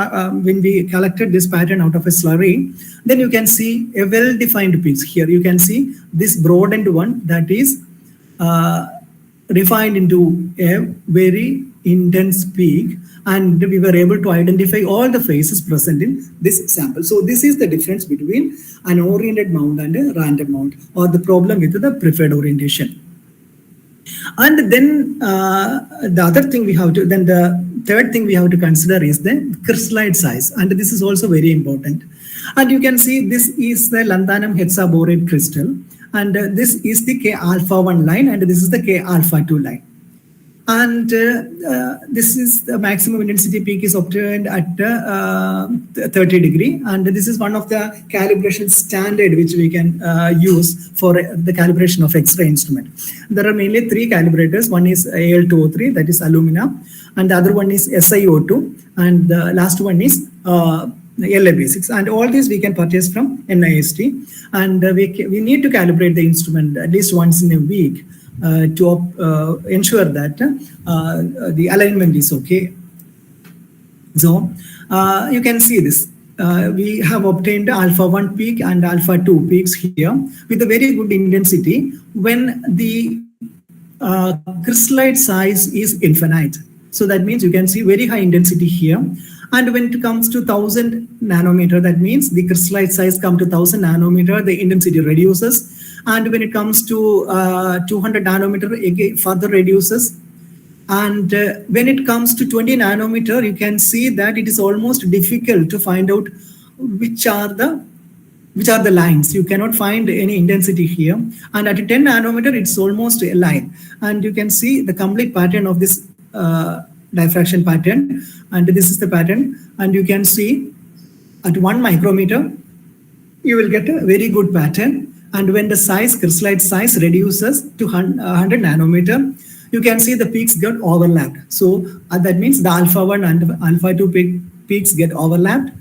when we collected this pattern out of a slurry, then you can see a well-defined peaks. Here you can see this broadened one that is refined into a very intense peak, and we were able to identify all the phases present in this sample. So this is the difference between an oriented mount and a random mount, or the problem with the preferred orientation. And then the third thing we have to consider is the crystallite size, and this is also very important. And you can see this is the lanthanum hexaborate crystal, and this is the K alpha 1 line, and this is the K alpha 2 line. And this is the maximum intensity peak is obtained at 30 degree. And this is one of the calibration standard which we can use for the calibration of X-ray instrument. There are mainly three calibrators. One is Al2O3, that is alumina, and the other one is SiO2, and the last one is LA-Basics. And all these we can purchase from NIST. And we need to calibrate the instrument at least once in a week to ensure that the alignment is okay. So you can see this. We have obtained alpha 1 peak and alpha 2 peaks here with a very good intensity when the crystallite size is infinite. So that means you can see very high intensity here. And when it comes to 1000 nanometer, that means the crystallite size come to 1000 nanometer, the intensity reduces. And when it comes to 200 nanometer, again further reduces. And when it comes to 20 nanometer, you can see that it is almost difficult to find out which are the lines. You cannot find any intensity here. And at 10 nanometer, it's almost a line. And you can see the complete pattern of this diffraction pattern. And this is the pattern. And you can see at 1 micrometer, you will get a very good pattern. And when the crystallite size reduces to 100 nanometer, you can see the peaks get overlapped. So that means the alpha 1 and alpha 2 peaks get overlapped.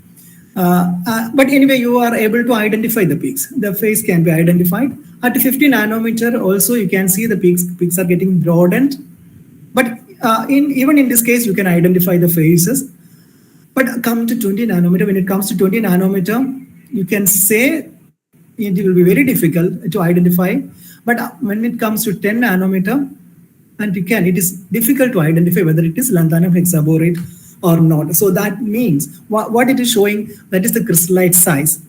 But anyway, you are able to identify the peaks. The phase can be identified. At 50 nanometer also, you can see the peaks are getting broadened. But even in this case, you can identify the phases. But come to 20 nanometer, when it comes to 20 nanometer, you can say it will be very difficult to identify. But when it comes to 10 nanometer, and it is difficult to identify whether it is lanthanum hexaborate or not. So that means what it is showing, that is the crystallite size.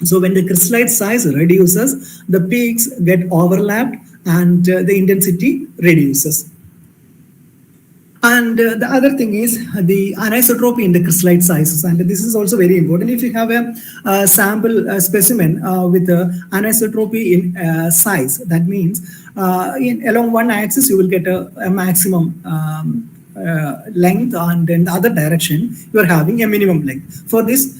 So when the crystallite size reduces, the peaks get overlapped and the intensity reduces. And the other thing is the anisotropy in the crystallite sizes, and this is also very important. If you have a sample specimen with anisotropy in size, that means along one axis you will get a maximum length, and in the other direction you are having a minimum length. For this,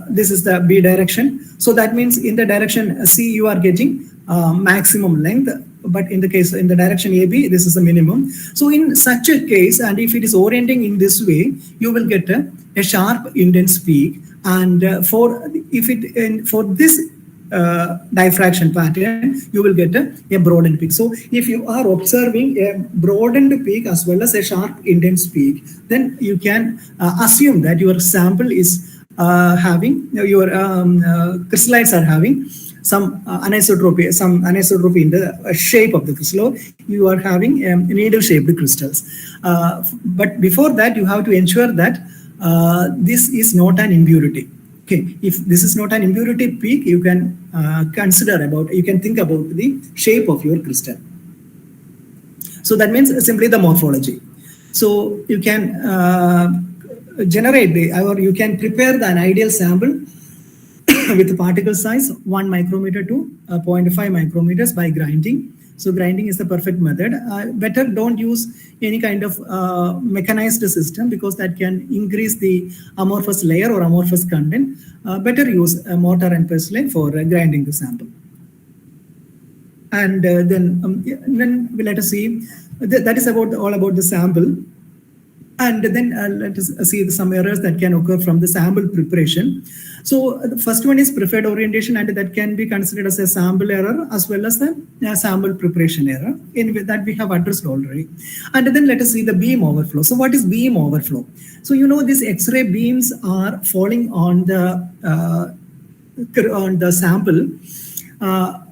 this is the B direction. So that means in the direction C you are getting maximum length, but in the direction AB, this is the minimum. So in such a case, and if it is orienting in this way, you will get a sharp intense peak. And for this diffraction pattern, you will get a broadened peak. So if you are observing a broadened peak as well as a sharp intense peak, then you can assume that your sample is having, your crystallites are having some anisotropy in the shape of the crystal. You are having needle-shaped crystals. But before that, you have to ensure that this is not an impurity. Okay, if this is not an impurity peak, you can think about the shape of your crystal. So that means simply the morphology. So you can you can prepare an ideal sample with a particle size 1 micrometer to 0.5 micrometers by grinding. So grinding is the perfect method. Better don't use any kind of mechanized system, because that can increase the amorphous layer or amorphous content. Better use a mortar and pestle for grinding the sample. And then let us see. That is all about the sample. And then let us see some errors that can occur from the sample preparation. So the first one is preferred orientation, and that can be considered as a sample error as well as the sample preparation error, that we have addressed already. And then let us see the beam overflow. So what is beam overflow? So you know, these X-ray beams are falling on the sample,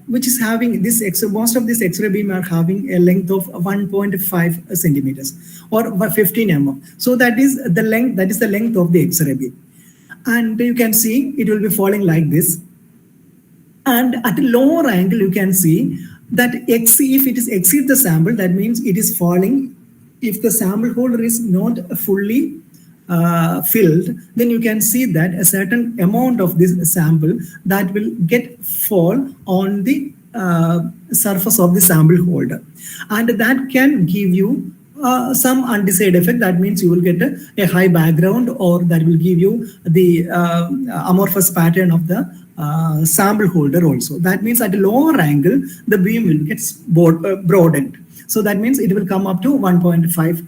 which is having this most of this X-ray beam are having a length of 1.5 centimeters or 15 mm. So that is the length of the X-ray beam. And you can see it will be falling like this. And at a lower angle, you can see that if it is exceed the sample, that means it is falling. If the sample holder is not fully filled, then you can see that a certain amount of this sample that will fall on the surface of the sample holder, and that can give you some undesired effect. That means you will get a high background, or that will give you the amorphous pattern of the sample holder also. That means at a lower angle, the beam will get broadened. So that means it will come up to 1.5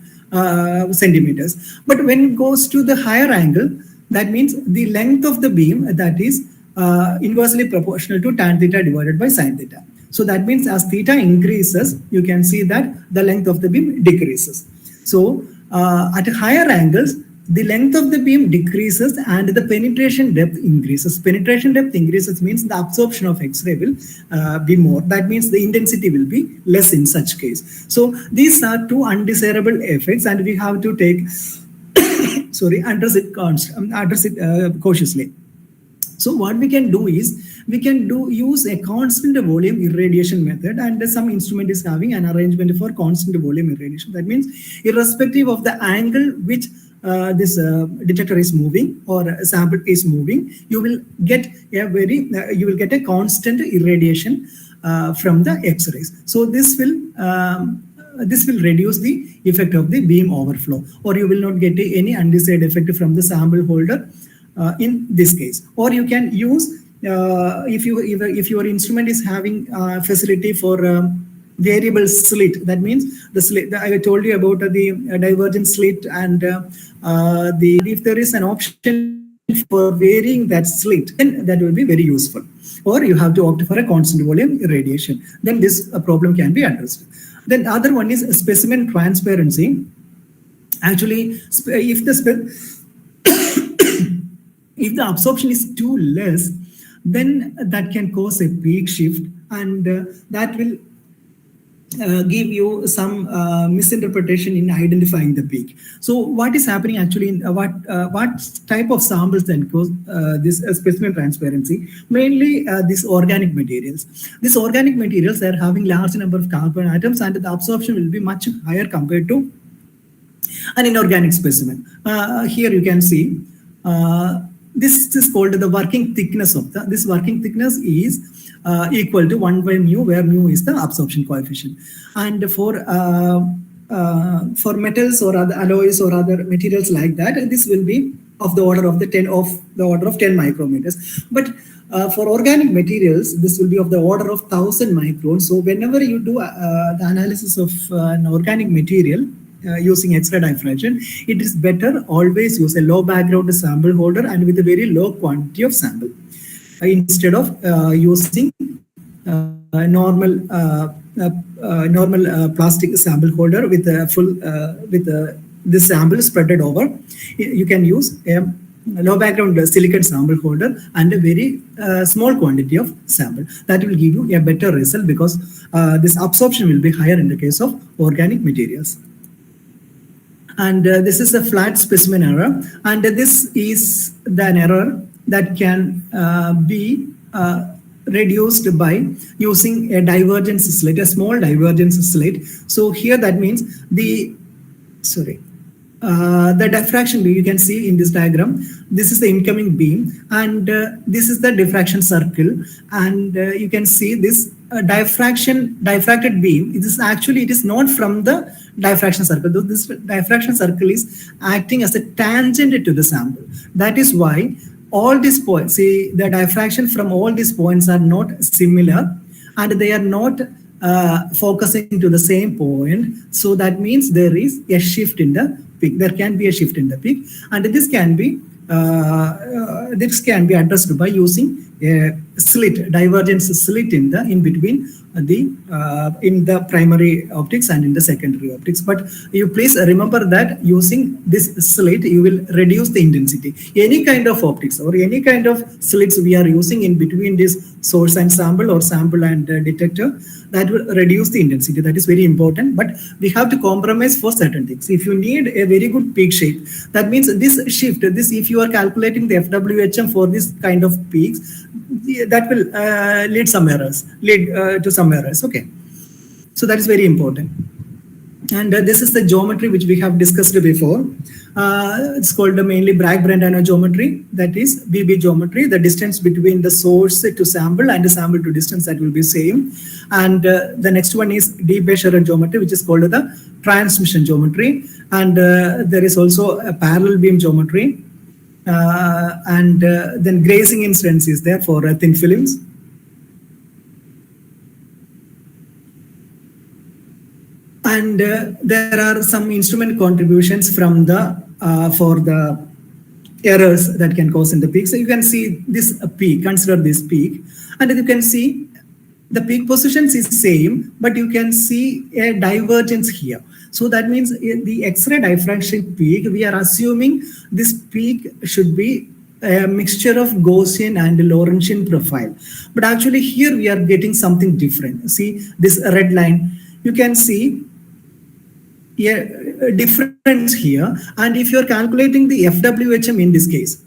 centimeters. But when it goes to the higher angle, that means the length of the beam, that is inversely proportional to tan theta divided by sin theta. So that means as theta increases, you can see that the length of the beam decreases. So at higher angles, the length of the beam decreases and the penetration depth increases. Penetration depth increases means the absorption of X-ray will be more. That means the intensity will be less in such case. So these are two undesirable effects, and we have to take address it cautiously. So what we can do is, use a constant volume irradiation method, and some instrument is having an arrangement for constant volume irradiation. That means irrespective of the angle which this detector is moving or sample is moving, you will get a constant irradiation from the X-rays. So this will reduce the effect of the beam overflow, or you will not get any undesired effect from the sample holder in this case. Or you can use, if your instrument is having facility for variable slit, that means the slit, I told you about the divergent slit, and if there is an option for varying that slit, then that will be very useful. Or you have to opt for a constant volume irradiation. Then this problem can be addressed. Then the other one is specimen transparency. Actually, if if the absorption is too less, then that can cause a peak shift, and that will give you some misinterpretation in identifying the peak. So what is happening actually in what type of samples then cause this specimen transparency? Mainly these organic materials. These organic materials are having large number of carbon atoms, and the absorption will be much higher compared to an inorganic specimen. Here you can see this is called the working thickness of this working thickness is equal to 1 by mu, where mu is the absorption coefficient. And for metals or other alloys or other materials like that, this will be of the order of 10 micrometers. But for organic materials, this will be of the order of 1000 microns. So whenever you do the analysis of an organic material using Xray diffraction, it is better always use a low background sample holder and with a very low quantity of sample, instead of using normal plastic sample holder with a full the sample spreaded over. You can use a low background silicon sample holder and a very small quantity of sample. That will give you a better result, because this absorption will be higher in the case of organic materials. And this is a flat specimen error, and this is an error that can be reduced by using a divergence slit, a small divergence slit. So here that means the diffraction beam, you can see in this diagram, this is the incoming beam, and this is the diffraction circle, and you can see this diffracted beam. It is not from the diffraction circle. Though this diffraction circle is acting as a tangent to the sample. That is why all these points, see, the diffraction from all these points are not similar, and they are not focusing to the same point. So that means there is a shift in the peak. There can be a shift in the peak, and this can be addressed by using a slit, divergence slit in between in the primary optics and in the secondary optics. But you please remember that using this slit, you will reduce the intensity. Any kind of optics or any kind of slits we are using in between this source and sample, or sample and detector, that will reduce the intensity. That is very important, but we have to compromise for certain things. If you need a very good peak shape, that means this shift, if you are calculating the FWHM for this kind of peaks, that will lead to some errors. Okay, so that is very important. And this is the geometry which we have discussed before. It's called mainly Bragg-Brentano geometry, that is BB geometry. The distance between the source to sample and the sample to distance, that will be same. And the next one is D-Becherer geometry, which is called the transmission geometry. And there is also a parallel beam geometry. And then grazing incidence is there for thin films. And there are some instrument contributions from for the errors that can cause in the peak. So you can see this peak, consider this peak, and you can see the peak positions is same, but you can see a divergence here. So that means in the Xray diffraction peak, we are assuming this peak should be a mixture of Gaussian and Lorentzian profile. But actually here we are getting something different. See this red line, you can see a difference here. And if you are calculating the FWHM in this case,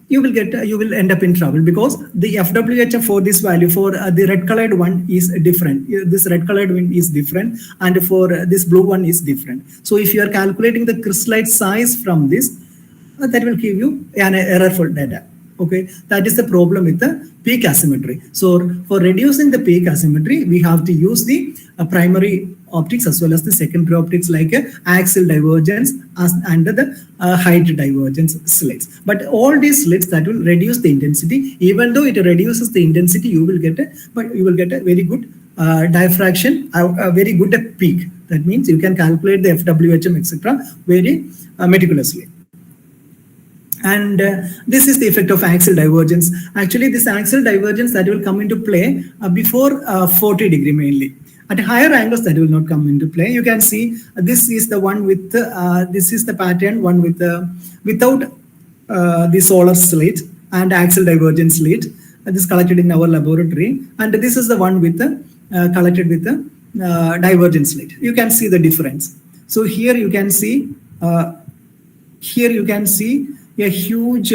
you will end up in trouble, because the FWHM for this value, for the red colored one is different. This red colored one is different, and for this blue one is different. So if you are calculating the crystallite size from this, that will give you an errorful data. Okay, that is the problem with the peak asymmetry. So for reducing the peak asymmetry, we have to use the primary optics as well as the secondary optics, like axial divergence and the height divergence slits. But all these slits, that will reduce the intensity. Even though it reduces the intensity, you will get a very good diffraction, a very good peak. That means you can calculate the FWHM, etc., very meticulously. And this is the effect of axial divergence. Actually, this axial divergence that will come into play before 40 degree mainly. At higher angles that will not come into play. You can see this is the one with this is the pattern one with without the solar slit and axial divergence slit. This collected in our laboratory, and this is the one with the collected with the divergence slit. You can see the difference. So here you can see a huge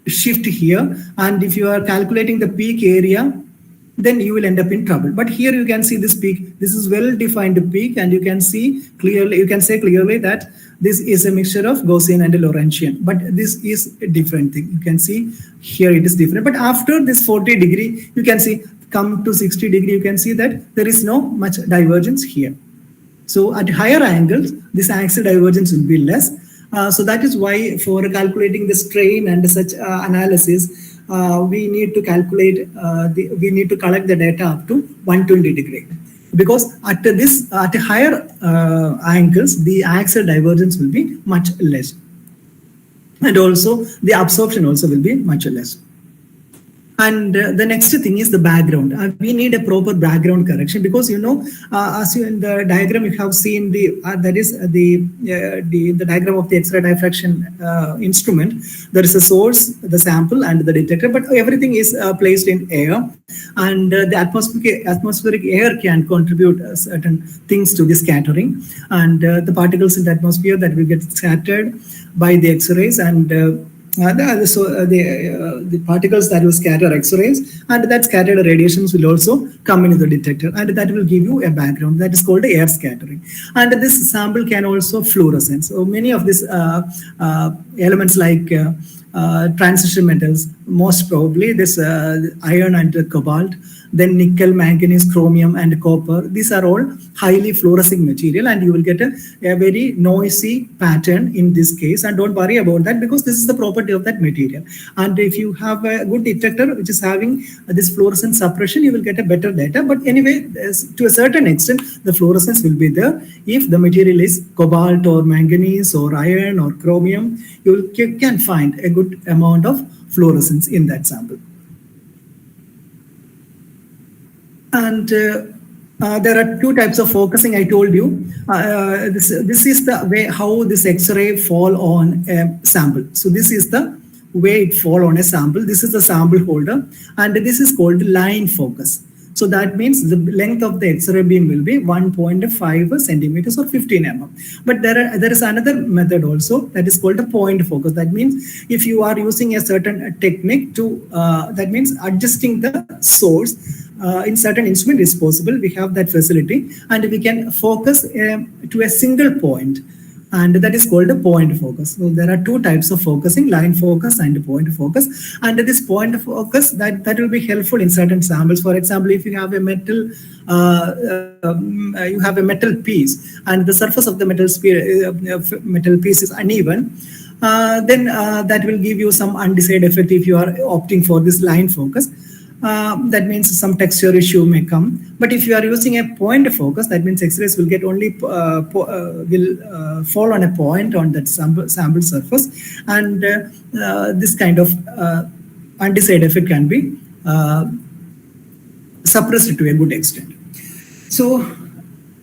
shift here, and if you are calculating the peak area, then you will end up in trouble. But here you can see this peak. This is well-defined peak, and you can see clearly. You can say clearly that this is a mixture of Gaussian and Lorentzian. But this is a different thing. You can see here it is different. But after this 40 degree, you can see come to 60 degree. You can see that there is no much divergence here. So at higher angles, this axial divergence will be less. So that is why for calculating the strain and such analysis, we need to calculate, we need to collect the data up to 120 degree. Because at higher angles, the axial divergence will be much less. And also the absorption also will be much less. And the next thing is the background. We need a proper background correction because, you know, as you in the diagram you have seen that is the diagram of the X-ray diffraction instrument. There is a source, the sample, and the detector, but everything is placed in air, and the atmospheric air can contribute certain things to the scattering, and the particles in the atmosphere that will get scattered by the X-rays, and the particles that will scatter X-rays and that scattered radiations will also come into the detector, and that will give you a background that is called air scattering. And this sample can also fluorescence. So many of these elements like transition metals, most probably this iron and cobalt, then nickel, manganese, chromium, and copper. These are all highly fluorescing material, and you will get a very noisy pattern in this case. And don't worry about that because this is the property of that material. And if you have a good detector which is having this fluorescence suppression, you will get a better data. But anyway, to a certain extent, the fluorescence will be there. If the material is cobalt or manganese or iron or chromium, you can find a good amount of fluorescence in that sample. And there are two types of focusing. I told you this is the way how this X-ray fall on a sample. So this is the way it fall on a sample. This is the sample holder, and this is called line focus. So that means the length of the X-ray beam will be 1.5 centimeters or 15 mm. But there is another method also that is called a point focus. That means if you are using a certain technique to, that means adjusting the source in certain instrument is possible. We have that facility, and we can focus to a single point, and that is called a point focus. So there are two types of focusing, line focus and point focus. And this point focus that will be helpful in certain samples. For example, if you have a metal piece and the surface of the metal piece is uneven, then that will give you some undecided effect if you are opting for this line focus. That means some texture issue may come. But if you are using a point focus, that means X-rays will get only fall on a point on that sample surface, and this kind of undecided effect can be suppressed to a good extent. So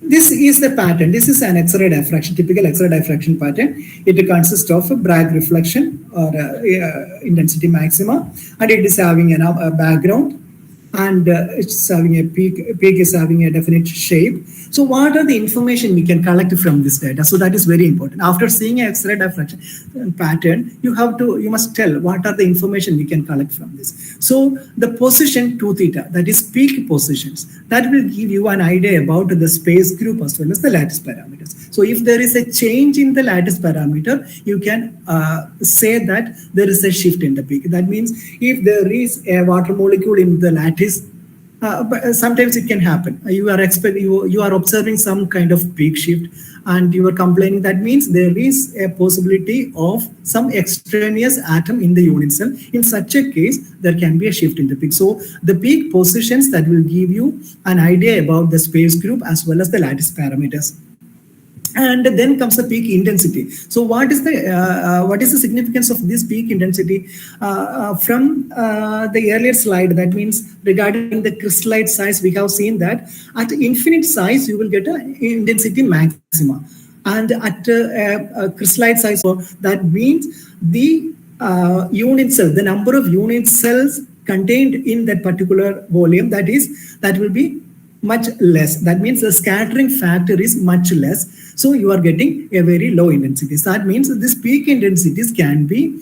this is the pattern. This is an X-ray diffraction, typical X-ray diffraction pattern. It consists of a Bragg reflection or intensity maxima, and it is having a background, and it's having a peak is having a definite shape. So what are the information we can collect from this data? So that is very important. After seeing an X-ray diffraction pattern, you must tell what are the information we can collect from this. So the position 2 theta, that is peak positions, that will give you an idea about the space group as well as the lattice parameters. So if there is a change in the lattice parameter, you can say that there is a shift in the peak. That means if there is a water molecule in the lattice, but sometimes it can happen. You are observing some kind of peak shift, and you are complaining. That means there is a possibility of some extraneous atom in the unit cell. In such a case, there can be a shift in the peak. So the peak positions that will give you an idea about the space group as well as the lattice parameters. And then comes the peak intensity. So what is the significance of this peak intensity? From the earlier slide, that means regarding the crystallite size, we have seen that at infinite size you will get an intensity maxima, and at a crystallite size, so that means the unit cell, the number of unit cells contained in that particular volume, that will be much less. That means the scattering factor is much less. So you are getting a very low intensity. So that means this peak intensities can be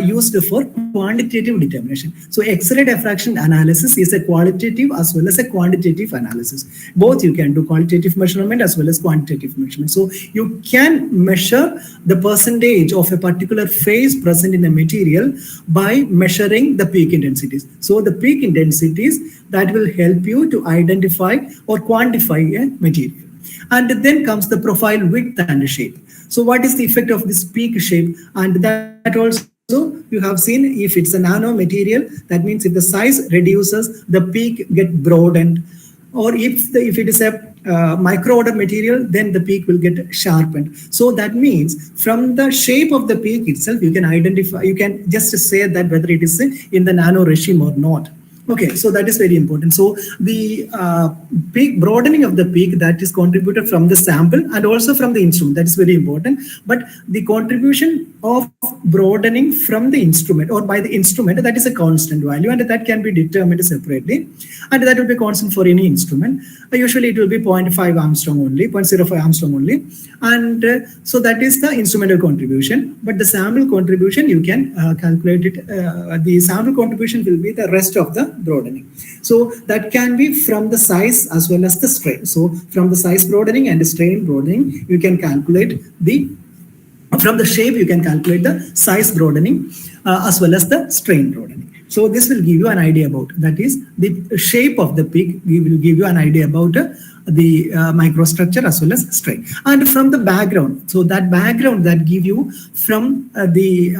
used for quantitative determination. So X-ray diffraction analysis is a qualitative as well as a quantitative analysis. Both you can do qualitative measurement as well as quantitative measurement. So you can measure the percentage of a particular phase present in a material by measuring the peak intensities. So the peak intensities that will help you to identify or quantify a material. And then comes the profile width and shape. So what is the effect of this peak shape? And that also you have seen, if it's a nano material, that means if the size reduces, the peak get broadened. Or if it is a micro order material, then the peak will get sharpened. So that means from the shape of the peak itself, you can identify, you can just say that whether it is in the nano regime or not. Okay, so that is very important. So the peak broadening of the peak, that is contributed from the sample and also from the instrument. That is very important. But the contribution of broadening from the instrument or by the instrument, that is a constant value, and that can be determined separately. And that will be constant for any instrument. Usually it will be 0.5 Armstrong only, 0.05 Armstrong only. And so that is the instrumental contribution. But the sample contribution, you can calculate it. The sample contribution will be the rest of the broadening. So that can be from the size as well as the strain. So from the size broadening and the strain broadening, you can calculate from the shape, you can calculate the size broadening as well as the strain broadening. So this will give you an idea about, that is the shape of the peak. We will give you an idea about the microstructure as well as strain. And from the background, so that background that give you from the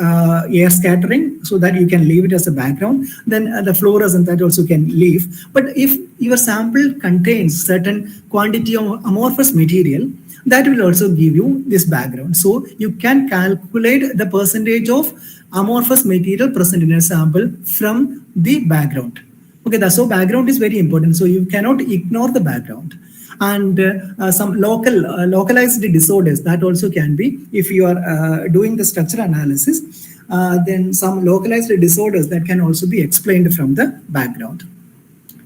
air scattering, so that you can leave it as a background, then the fluorescence that also can leave. But if your sample contains certain quantity of amorphous material, that will also give you this background. So you can calculate the percentage of amorphous material present in a sample from the background. Okay, so background is very important. So you cannot ignore the background. And some localized disorders, that also can be, if you are doing the structure analysis, then some localized disorders that can also be explained from the background.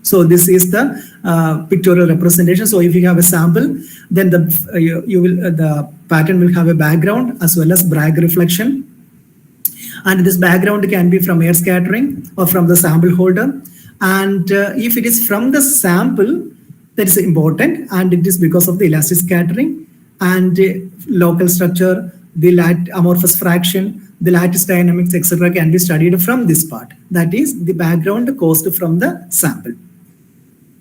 So this is the pictorial representation. So if you have a sample, then the pattern will have a background as well as Bragg reflection. And this background can be from air scattering or from the sample holder. And if it is from the sample, that is important, and it is because of the elastic scattering and local structure, the amorphous fraction, the lattice dynamics, etc. can be studied from this part. That is the background caused from the sample.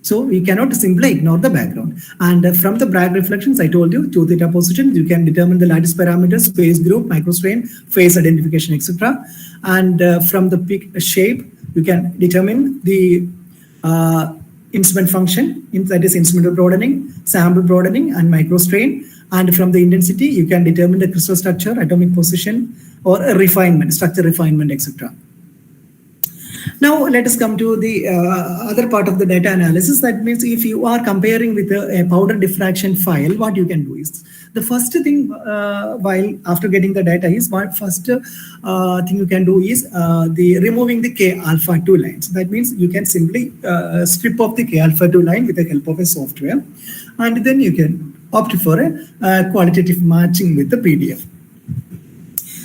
So we cannot simply ignore the background. And from the Bragg reflections, I told you, 2 theta position, you can determine the lattice parameters, phase group, microstrain, phase identification, etc. And from the peak shape, you can determine the instrument function, that is instrumental broadening, sample broadening, and microstrain. And from the intensity, you can determine the crystal structure, atomic position, or a refinement, structure refinement, etc. Now let us come to the other part of the data analysis. That means if you are comparing with a powder diffraction file, what you can do is, the first thing while after getting the data is, first thing you can do is the removing the K alpha 2 lines. That means you can simply strip off the K alpha 2 line with the help of a software, and then you can opt for a qualitative matching with the PDF.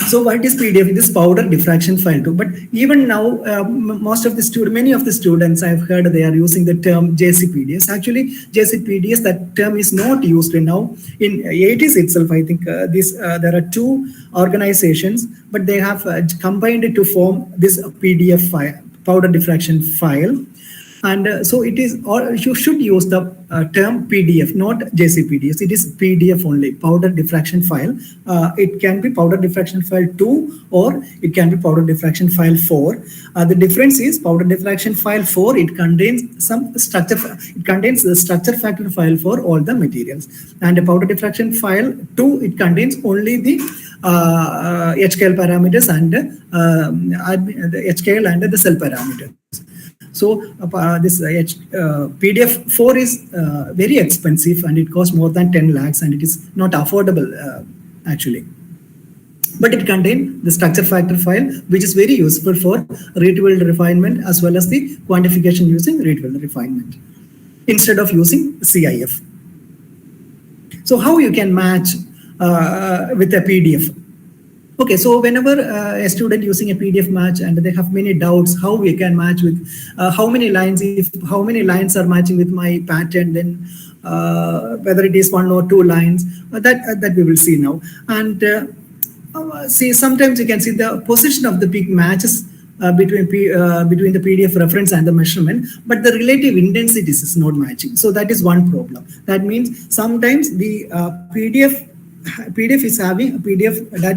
So what is PDF? This powder diffraction file too. But even now, many of the students I've heard, they are using the term JCPDS. Actually, JCPDS, that term is not used now. In 80s itself, I think there are 2 organizations, but they have combined it to form this PDF file, powder diffraction file. And so it is, or you should use the term PDF, not JCPDS. It is PDF only, powder diffraction file. It can be powder diffraction file 2 or it can be powder diffraction file 4. The difference is powder diffraction file 4, it contains some structure, it contains the structure factor file for all the materials. And the powder diffraction file 2, it contains only the HKL parameters and the HKL and the cell parameters. So this PDF 4 is very expensive and it costs more than 10 lakhs and it is not affordable actually. But it contains the structure factor file, which is very useful for retrieval refinement as well as the quantification using retrieval refinement instead of using CIF. So how you can match with a PDF? Okay, so whenever a student using a PDF match and they have many doubts how we can match with how many lines, if how many lines are matching with my pattern, then whether it is 1 or 2 lines, that we will see now. And see, sometimes you can see the position of the peak matches between the PDF reference and the measurement, but the relative intensities is not matching. So that is one problem. That means sometimes the PDF data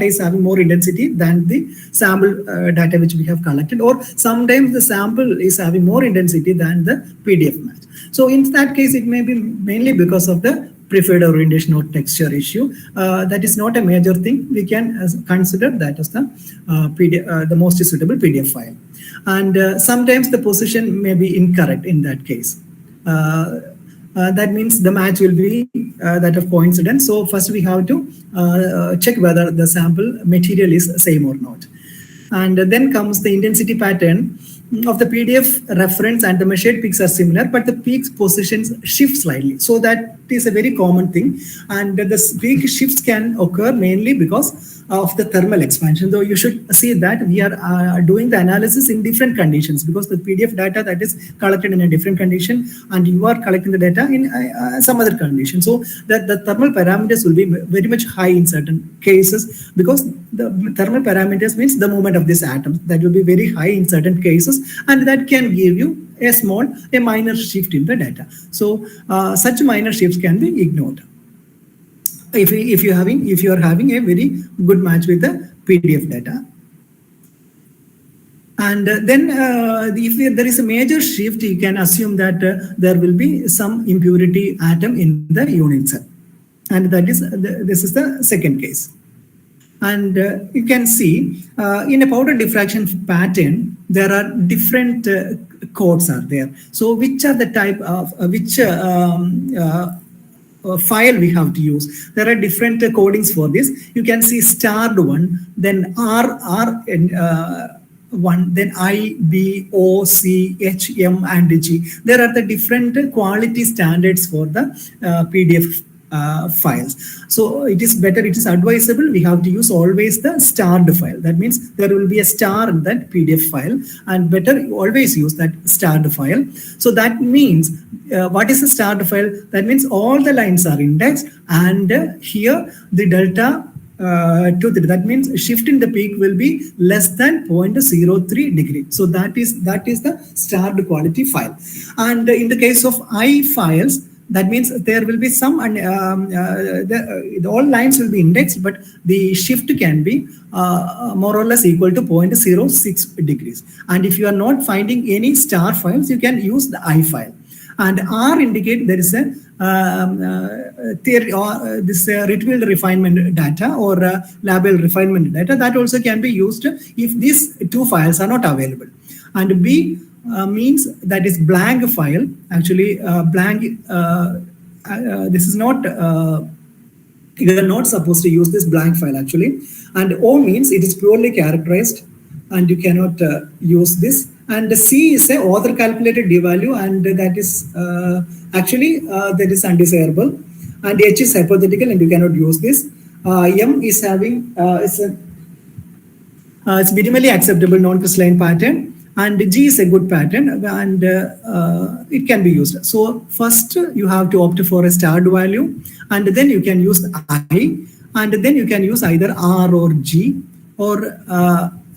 is having more intensity than the sample data which we have collected, or sometimes the sample is having more intensity than the PDF match. So in that case, it may be mainly because of the preferred orientation or texture issue. That is not a major thing. We can consider that as the most suitable PDF file. And sometimes the position may be incorrect in that case. That means the match will be that of coincidence. So first we have to check whether the sample material is same or not. And then comes the intensity pattern of the PDF reference and the measured peaks are similar, but the peaks positions shift slightly. So that is a very common thing. And the peak shifts can occur mainly because of the thermal expansion. Though you should see that we are doing the analysis in different conditions, because the PDF data that is collected in a different condition and you are collecting the data in some other condition. So that the thermal parameters will be very much high in certain cases, because the thermal parameters means the movement of these atoms, that will be very high in certain cases, and that can give you a minor shift in the data. So such minor shifts can be ignored if you are having a very good match with the PDF data. And then if there is a major shift, you can assume that there will be some impurity atom in the unit cell, and that is this is the second case. And you can see in a powder diffraction pattern, there are different codes are there. So which are the type of file we have to use? There are different codings for this. You can see starred one, then R one, then I, B, O, C, H, M, and G. There are the different quality standards for the PDF files. So it is better, it is advisable, we have to use always the starred file. That means there will be a star in that PDF file, and better always use that starred file. So that means what is a starred file? That means all the lines are indexed, and here the delta that means shift in the peak will be less than 0.03 degree. So that is the starred quality file. And in the case of I files, that means there will be some, all lines will be indexed, but the shift can be more or less equal to 0.06 degrees. And if you are not finding any star files, you can use the I file. And R indicate there is a theory or this retrieval refinement data or label refinement data, that also can be used if these two files are not available. And B means that is blank file. Actually blank, this is not, you are not supposed to use this blank file actually. And O means it is purely characterized and you cannot use this. And C is a author calculated D value, and that is actually that is undesirable. And H is hypothetical and you cannot use this. M is having it's minimally acceptable non-crystalline pattern, and G is a good pattern, and it can be used. So first you have to opt for a starred value, and then you can use I, and then you can use either R or G, or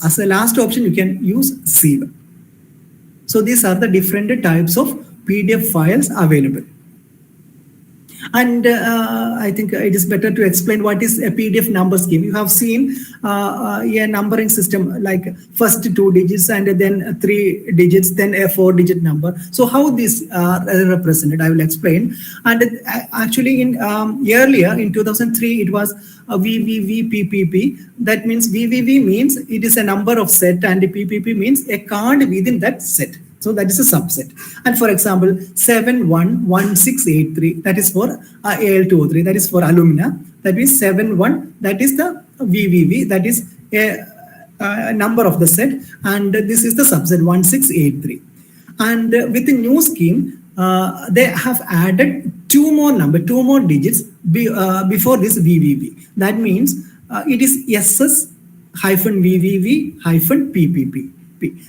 as a last option you can use C. So these are the different types of PDF files available. And I think it is better to explain what is a PDF number scheme. You have seen a numbering system like first 2 digits and then 3 digits, then a 4-digit number. So how these are represented, I will explain. And actually in earlier in 2003, it was VVVPPP. That means VVV means it is a number of set and PPP means a card within that set. So that is a subset. And for example, 711683, that is for AL203, that is for alumina. That is 71, that is the VVV, that is a number of the set. And this is the subset 1683. And with the new scheme, they have added 2 more digits before this VVV. That means it is SS hyphen VVV hyphen PPP.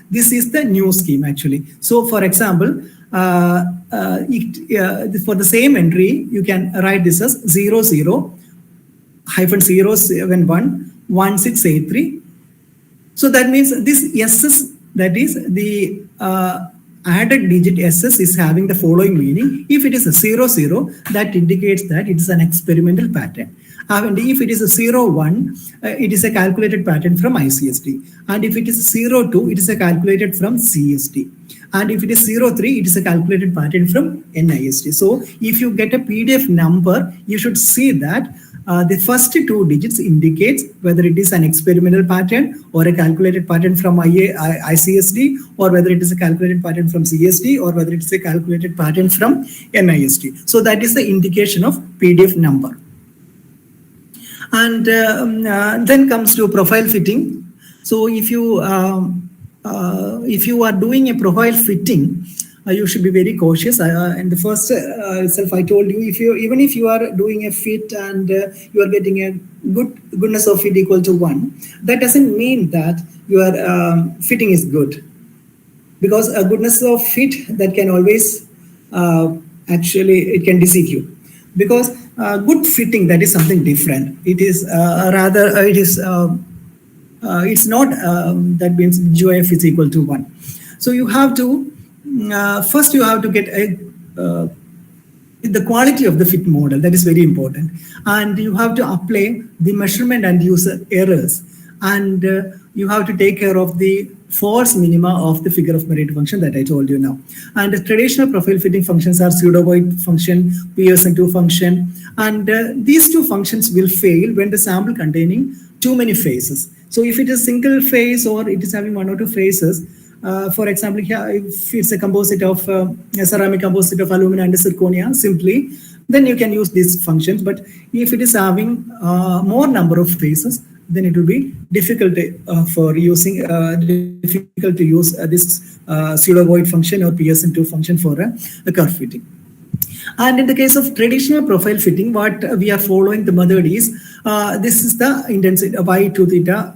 This is the new scheme actually. So for example, for the same entry, you can write this as 00-071-1683. So that means this SS, that is the added digit SS is having the following meaning. If it is a 00, that indicates that it is an experimental pattern. And if it is a 01, it is a calculated pattern from ICSD. And if it is 02, it is a calculated from CSD. And if it is 03, it is a calculated pattern from NISD. So if you get a PDF number, you should see that the first 2 digits indicates whether it is an experimental pattern or a calculated pattern from ICSD, or whether it is a calculated pattern from CSD, or whether it is a calculated pattern from NISD. So that is the indication of PDF number. And then comes to profile fitting. So if you are doing a profile fitting, you should be very cautious. In the first itself, I told you, even if you are doing a fit and you are getting a goodness of fit equal to 1, that doesn't mean that your fitting is good, because a goodness of fit that can always actually it can deceive you, because good fitting, that is something different. It is it's not that means GOF is equal to 1. So you have to first you have to get the quality of the fit model. That is very important, and you have to apply the measurement and user errors, and you have to take care of the false minima of the figure of merit function that I told you now. And the traditional profile fitting functions are pseudo-void function, Pearson-2 function, and these 2 functions will fail when the sample containing too many phases. So if it is single phase or it is having 1 or 2 phases, for example, here if it's a composite of a ceramic composite of alumina and zirconia simply, then you can use these functions. But if it is having more number of phases, then it will be difficult for using difficult to use this pseudo-void function or Pearson-2 function for a curve fitting. And in the case of traditional profile fitting, what we are following the method is this is the intensity y2 theta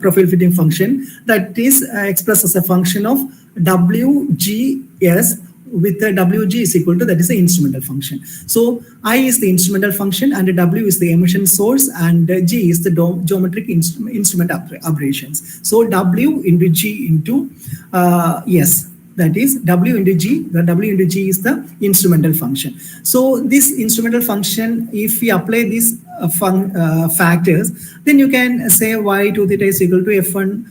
profile fitting function that is expressed as a function of WGS, with the WG is equal to, that is the instrumental function. So I is the instrumental function and W is the emission source, and G is the geometric instrument aberrations. So W into G into S, that is W into G. The W into G is the instrumental function. So this instrumental function, if we apply these factors, then you can say y2 theta is equal to F1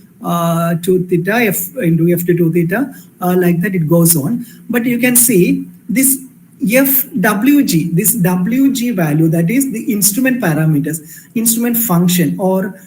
2 theta F into F2 theta, like that it goes on. But you can see this FWG, this WG value, that is the instrument parameters, instrument function, or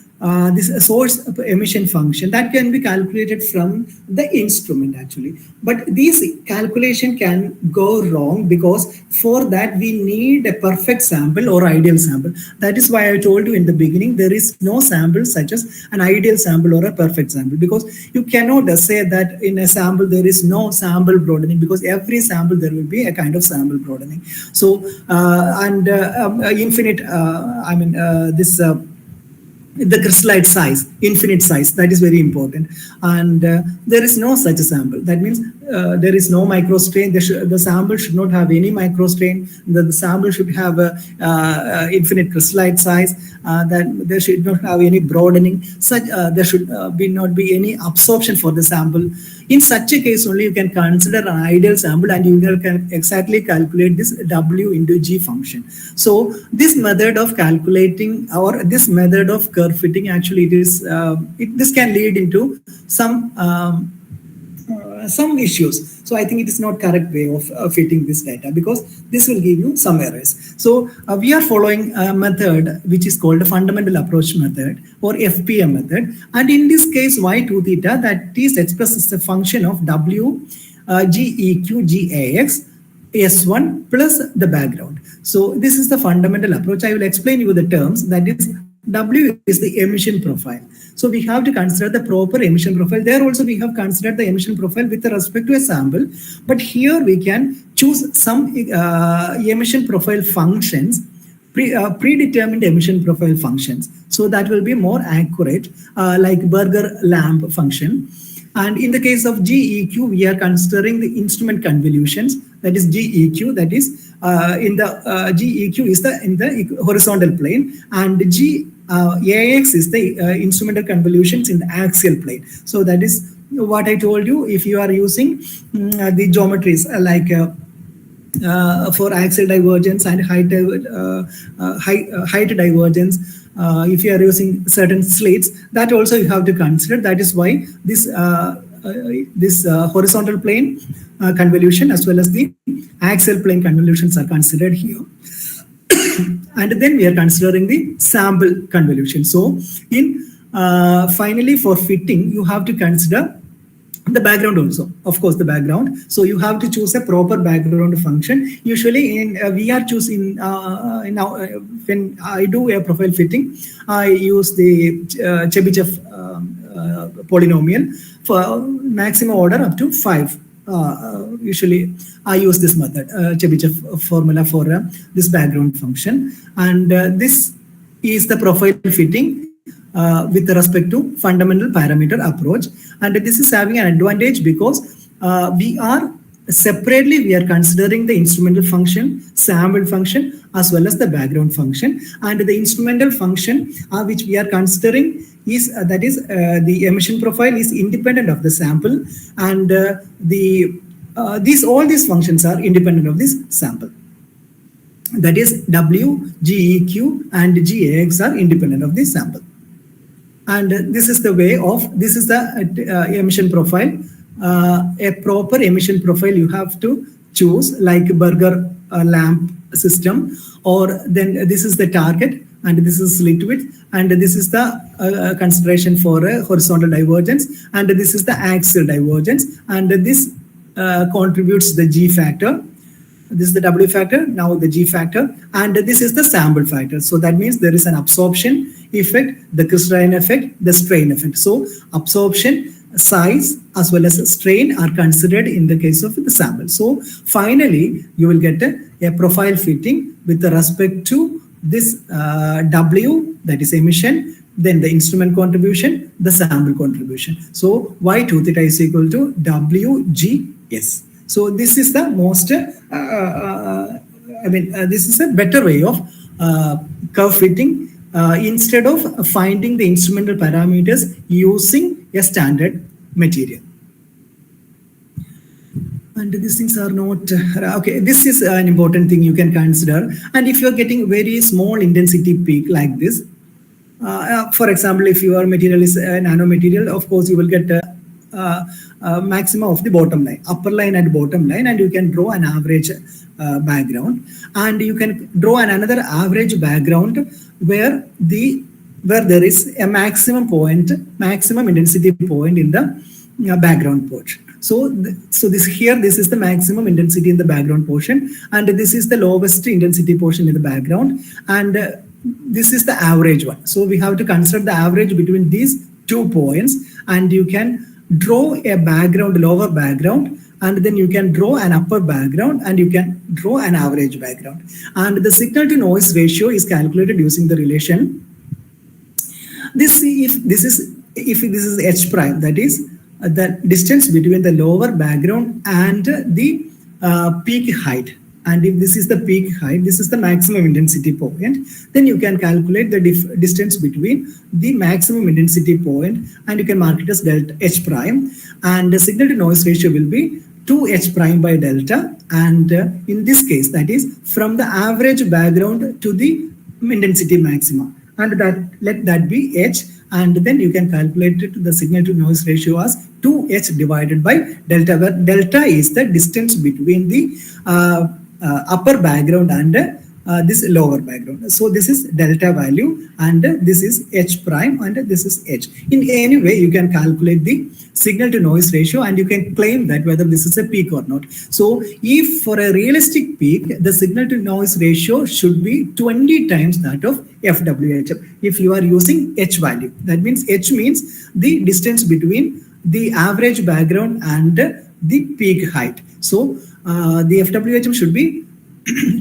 this source emission function, that can be calculated from the instrument actually. But this calculation can go wrong, because for that we need a perfect sample or ideal sample. That is why I told you in the beginning, there is no sample such as an ideal sample or a perfect sample, because you cannot say that in a sample there is no sample broadening, because every sample there will be a kind of sample broadening. So infinite, the crystallite size, infinite size, that is very important. And there is no such a sample. That means there is no microstrain. The sample should not have any microstrain. The sample should have infinite crystallite size. That there should not have any broadening. Such there should not be any absorption for the sample. In such a case, only you can consider an ideal sample, and you can exactly calculate this W into G function. So this method of calculating, or this method of curve fitting, actually this can lead into some issues. So I think it is not correct way of fitting this data, because this will give you some errors. So we are following a method which is called a fundamental approach method, or FPM method. And in this case, y2 theta, that is expressed as a function of W GEQ GAX S1 plus the background. So this is the fundamental approach. I will explain you the terms. That is, W is the emission profile. So we have to consider the proper emission profile. There also we have considered the emission profile with respect to a sample. But here we can choose some emission profile functions, predetermined emission profile functions. So that will be more accurate, like Berger lamp function. And in the case of GEQ, we are considering the instrument convolutions. That is GEQ. That is in the GEQ is in the horizontal plane, and AX is the instrumental convolutions in the axial plane. So that is what I told you. If you are using the geometries like for axial divergence and height divergence, if you are using certain slits, that also you have to consider. That is why this horizontal plane convolution as well as the axial plane convolutions are considered here. And then we are considering the sample convolution. So in finally, for fitting, you have to consider the background also, of course, the background. So you have to choose a proper background function. Usually we are choosing now when I do a profile fitting, I use the Chebyshev polynomial for maximum order up to 5. Usually I use this method, Chebyshev formula for this background function. And this is the profile fitting with respect to fundamental parameter approach. And this is having an advantage because we are considering the instrumental function, sample function, as well as the background function. And the instrumental function which we are considering is the emission profile is independent of the sample, and all these functions are independent of this sample. That is, W, GEQ, and GAX are independent of this sample. And this is the way of, this is the emission profile. A proper emission profile you have to choose, like Berger lamp system, or then this is the target, and this is slit width, and this is the consideration for horizontal divergence, and this is the axial divergence, and this contributes the G factor. This is the W factor, now the G factor, and this is the sample factor. So that means there is an absorption effect, the crystalline effect, the strain effect. So absorption, size, as well as strain are considered in the case of the sample. So finally, you will get a profile fitting with respect to this W, that is emission, then the instrument contribution, the sample contribution. So Y2 theta is equal to WGS. So this is the most, this is a better way of curve fitting instead of finding the instrumental parameters using a standard material. And these things are not, okay, this is an important thing you can consider. And if you're getting very small intensity peak like this, for example, if your material is a nanomaterial, of course, you will get maximum of the bottom line, upper line and bottom line, and you can draw an average background, and you can draw another average background where there is a maximum intensity point in the background portion. So this is the maximum intensity in the background portion, and this is the lowest intensity portion in the background, and this is the average one. So we have to consider the average between these 2 points, and you can draw a background, lower background, and then you can draw an upper background, and you can draw an average background. And the signal to noise ratio is calculated using the relation If this is h prime, that is the distance between the lower background and the peak height. And if this is the peak height, this is the maximum intensity point, then you can calculate the distance between the maximum intensity point, and you can mark it as delta h prime, and the signal to noise ratio will be 2h prime by delta, and in this case, that is from the average background to the intensity maxima, and that let that be h, and then you can calculate it, the signal to noise ratio as 2h divided by delta, where delta is the distance between the upper background and this lower background. So this is delta value, and this is h prime, and this is h. In any way, you can calculate the signal to noise ratio, and you can claim that whether this is a peak or not. So if for a realistic peak, the signal to noise ratio should be 20 times that of FWHM. If you are using h value, that means h means the distance between the average background and the peak height. So the FWHM should be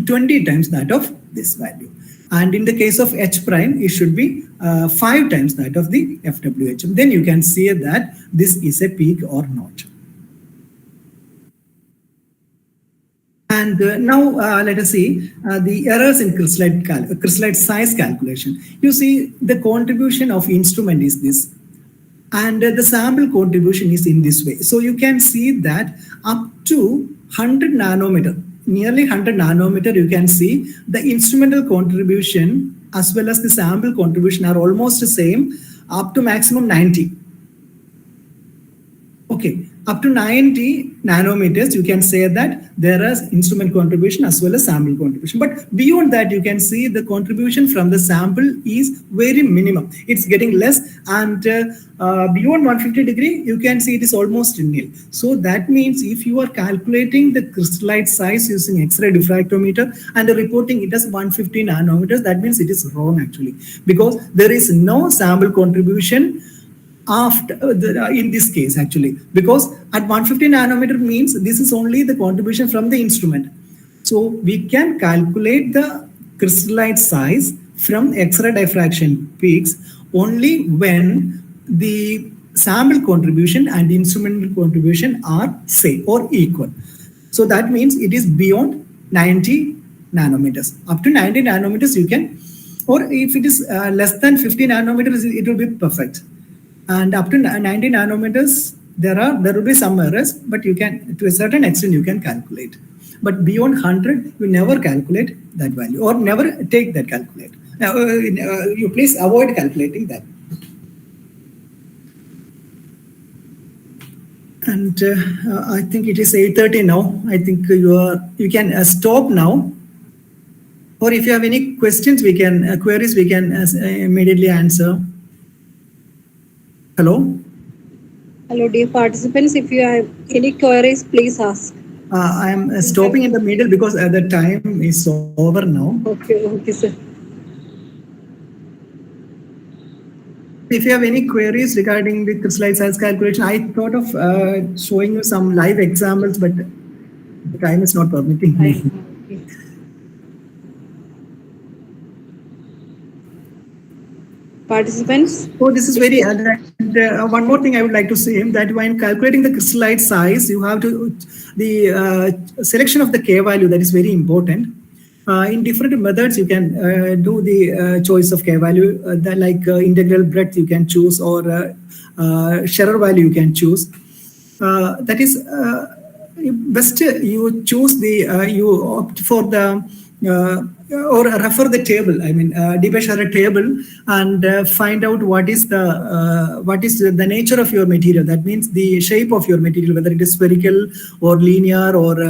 20 times that of this value. And in the case of h prime, it should be 5 times that of the FWHM. Then you can see that this is a peak or not. And now let us see the errors in crystallite size calculation. You see, the contribution of instrument is this, and the sample contribution is in this way. So you can see that up to 100 nanometer, nearly 100 nanometer, you can see the instrumental contribution as well as the sample contribution are almost the same, up to maximum 90. Okay, up to 90 nanometers, you can say that there is instrument contribution as well as sample contribution. But beyond that, you can see the contribution from the sample is very minimum. It's getting less, and beyond 150 degree, you can see it is almost nil. So that means if you are calculating the crystallite size using X-ray diffractometer and reporting it as 150 nanometers, that means it is wrong actually, because there is no sample contribution after in this case actually, because at 150 nanometer means this is only the contribution from the instrument. So we can calculate the crystallite size from X-ray diffraction peaks only when the sample contribution and instrumental contribution are same or equal. So that means it is beyond 90 nanometers. Up to 90 nanometers you can, or if it is less than 50 nanometers, it will be perfect. And up to 90 nanometers, there will be some errors, but you can, to a certain extent, you can calculate. But beyond 100, you never calculate that value, or never take that calculate. You please avoid calculating that. And I think it is 8:30 now. I think you can stop now. Or if you have any questions, we can queries, we can immediately answer. Hello? Hello, dear participants. If you have any queries, please ask. I am stopping in the middle because the time is over now. Okay, sir. If you have any queries regarding the crystallite size calculation, I thought of showing you some live examples, but the time is not permitting me. Participants? Oh, this is very, one more thing I would like to say, that when calculating the crystallite size, you have to, the selection of the K value, that is very important. In different methods, you can do the choice of K value, like integral breadth you can choose, or Scherer value you can choose. That is, best you choose the, you opt for the, or refer the table, I mean, Scherer table, and find out what is the nature of your material. That means the shape of your material, whether it is spherical or linear, or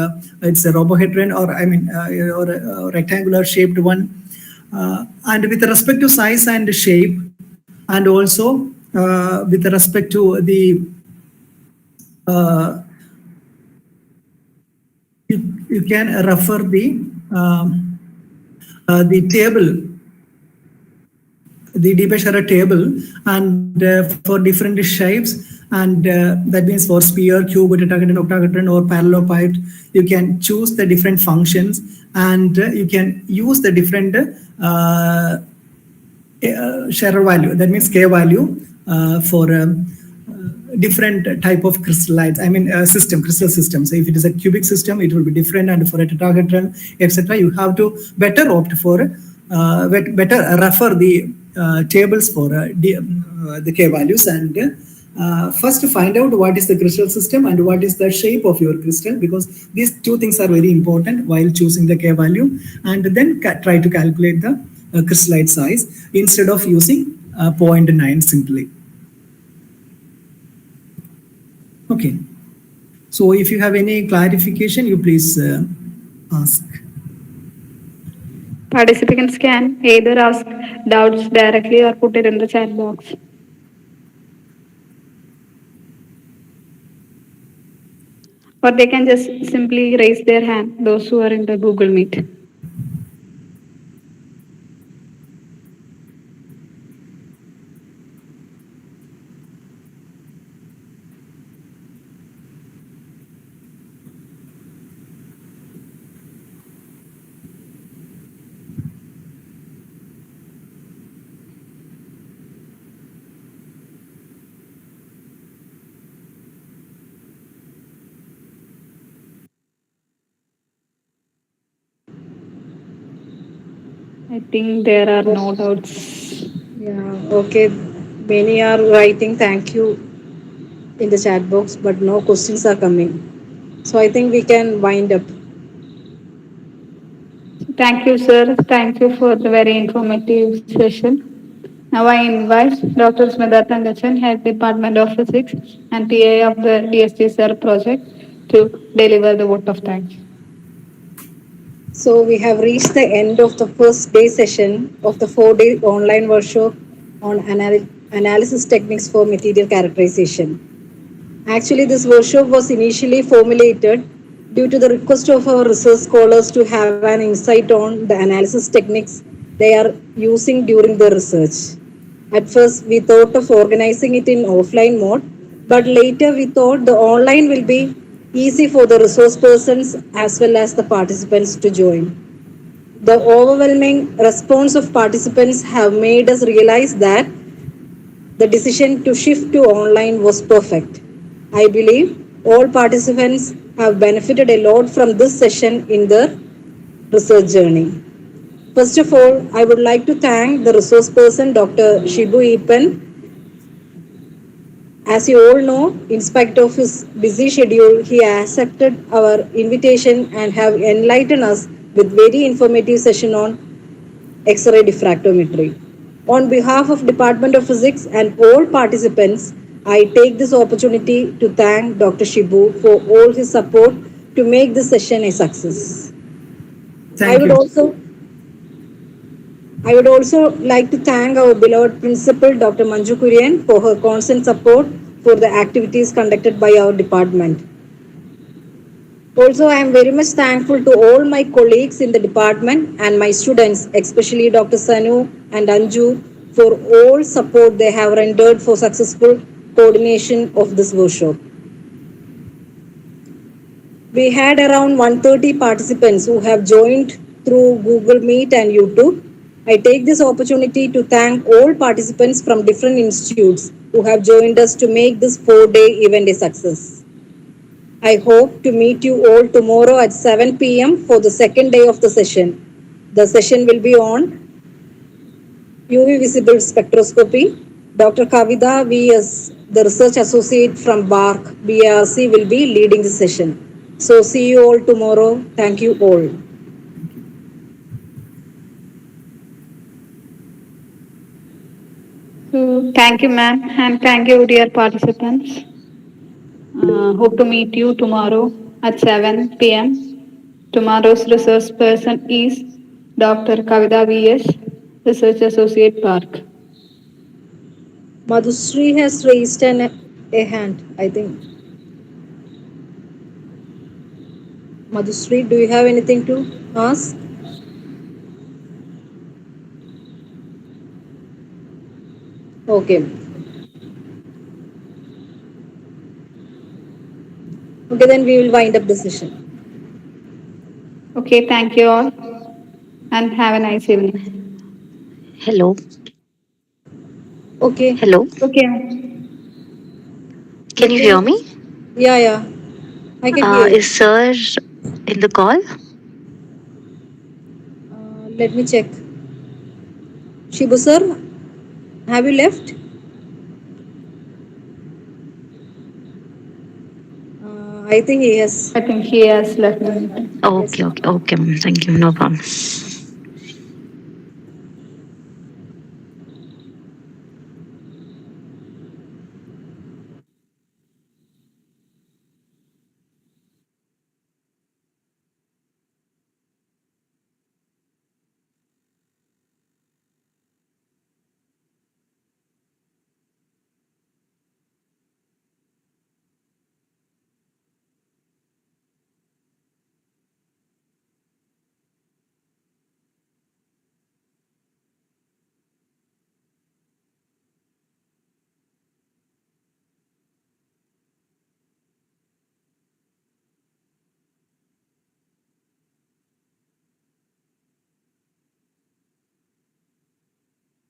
it's a rhobohedron, or I mean, or a rectangular shaped one. And with respect to size and shape, and also with respect to the you can refer the table, the Scherer table, and for different shapes, and that means for sphere, cube, tetrahedron, octahedron, or parallelepiped, you can choose the different functions, and you can use the different share value, that means k value for different type of crystallites, I mean system, crystal system. So if it is a cubic system, it will be different, and for a tetrahedron, etc., you have to better opt for better refer the tables for the k values, and first find out what is the crystal system and what is the shape of your crystal, because these two things are very important while choosing the k value, and then try to calculate the crystallite size instead of using zero point 0.9 simply. Okay. So if you have any clarification, you please ask. Participants can either ask doubts directly or put it in the chat box. Or they can just simply raise their hand, those who are in the Google Meet. I think there are no doubts. Yeah, okay. Many are writing thank you in the chat box, but no questions are coming. So I think we can wind up. Thank you, sir. Thank you for the very informative session. Now I invite Dr. Smita Tangachan, Head Department of Physics and TA of the DST Sir project, to deliver the vote of thanks. So we have reached the end of the first day session of the 4-day online workshop on analysis techniques for material characterization. Actually, this workshop was initially formulated due to the request of our research scholars to have an insight on the analysis techniques they are using during their research. At first, we thought of organizing it in offline mode, but later we thought the online will be easy for the resource persons as well as the participants to join. The overwhelming response of participants have made us realize that the decision to shift to online was perfect. I believe all participants have benefited a lot from this session in their research journey. First of all, I would like to thank the resource person, Dr. Shibu Ipan. As you all know, in spite of his busy schedule, he accepted our invitation and have enlightened us with very informative session on X-ray diffractometry. On behalf of Department of Physics and all participants, I take this opportunity to thank Dr. Shibu for all his support to make this session a success. I Thank would you. also I would also like to thank our beloved principal, Dr. Manju Kurian, for her constant support for the activities conducted by our department. Also, I am very much thankful to all my colleagues in the department and my students, especially Dr. Sanu and Anju, for all support they have rendered for successful coordination of this workshop. We had around 130 participants who have joined through Google Meet and YouTube. I take this opportunity to thank all participants from different institutes who have joined us to make this 4-day event a success. I hope to meet you all tomorrow at 7 p.m. for the second day of the session. The session will be on UV visible spectroscopy. Dr. Kavita V.S., the research associate from BARC, BARC, will be leading the session. So see you all tomorrow. Thank you all. So thank you, ma'am, and thank you, dear participants. Hope to meet you tomorrow at 7 p.m. Tomorrow's resource person is Dr. Kavita V.S., Research Associate Park. Madhusri has raised a hand, I think. Madhusri, do you have anything to ask? Okay. Okay, then we will wind up the session. Okay, thank you all and have a nice evening. Hello. Okay. Hello, Okay. can Let you me. hear me? Yeah, yeah. I can hear you. Is Sir in the call? Let me check. Shibu sir, have you left? I think he has. I think he has left the meeting. Yes. Okay, okay, okay, ma'am. Thank you. No problem.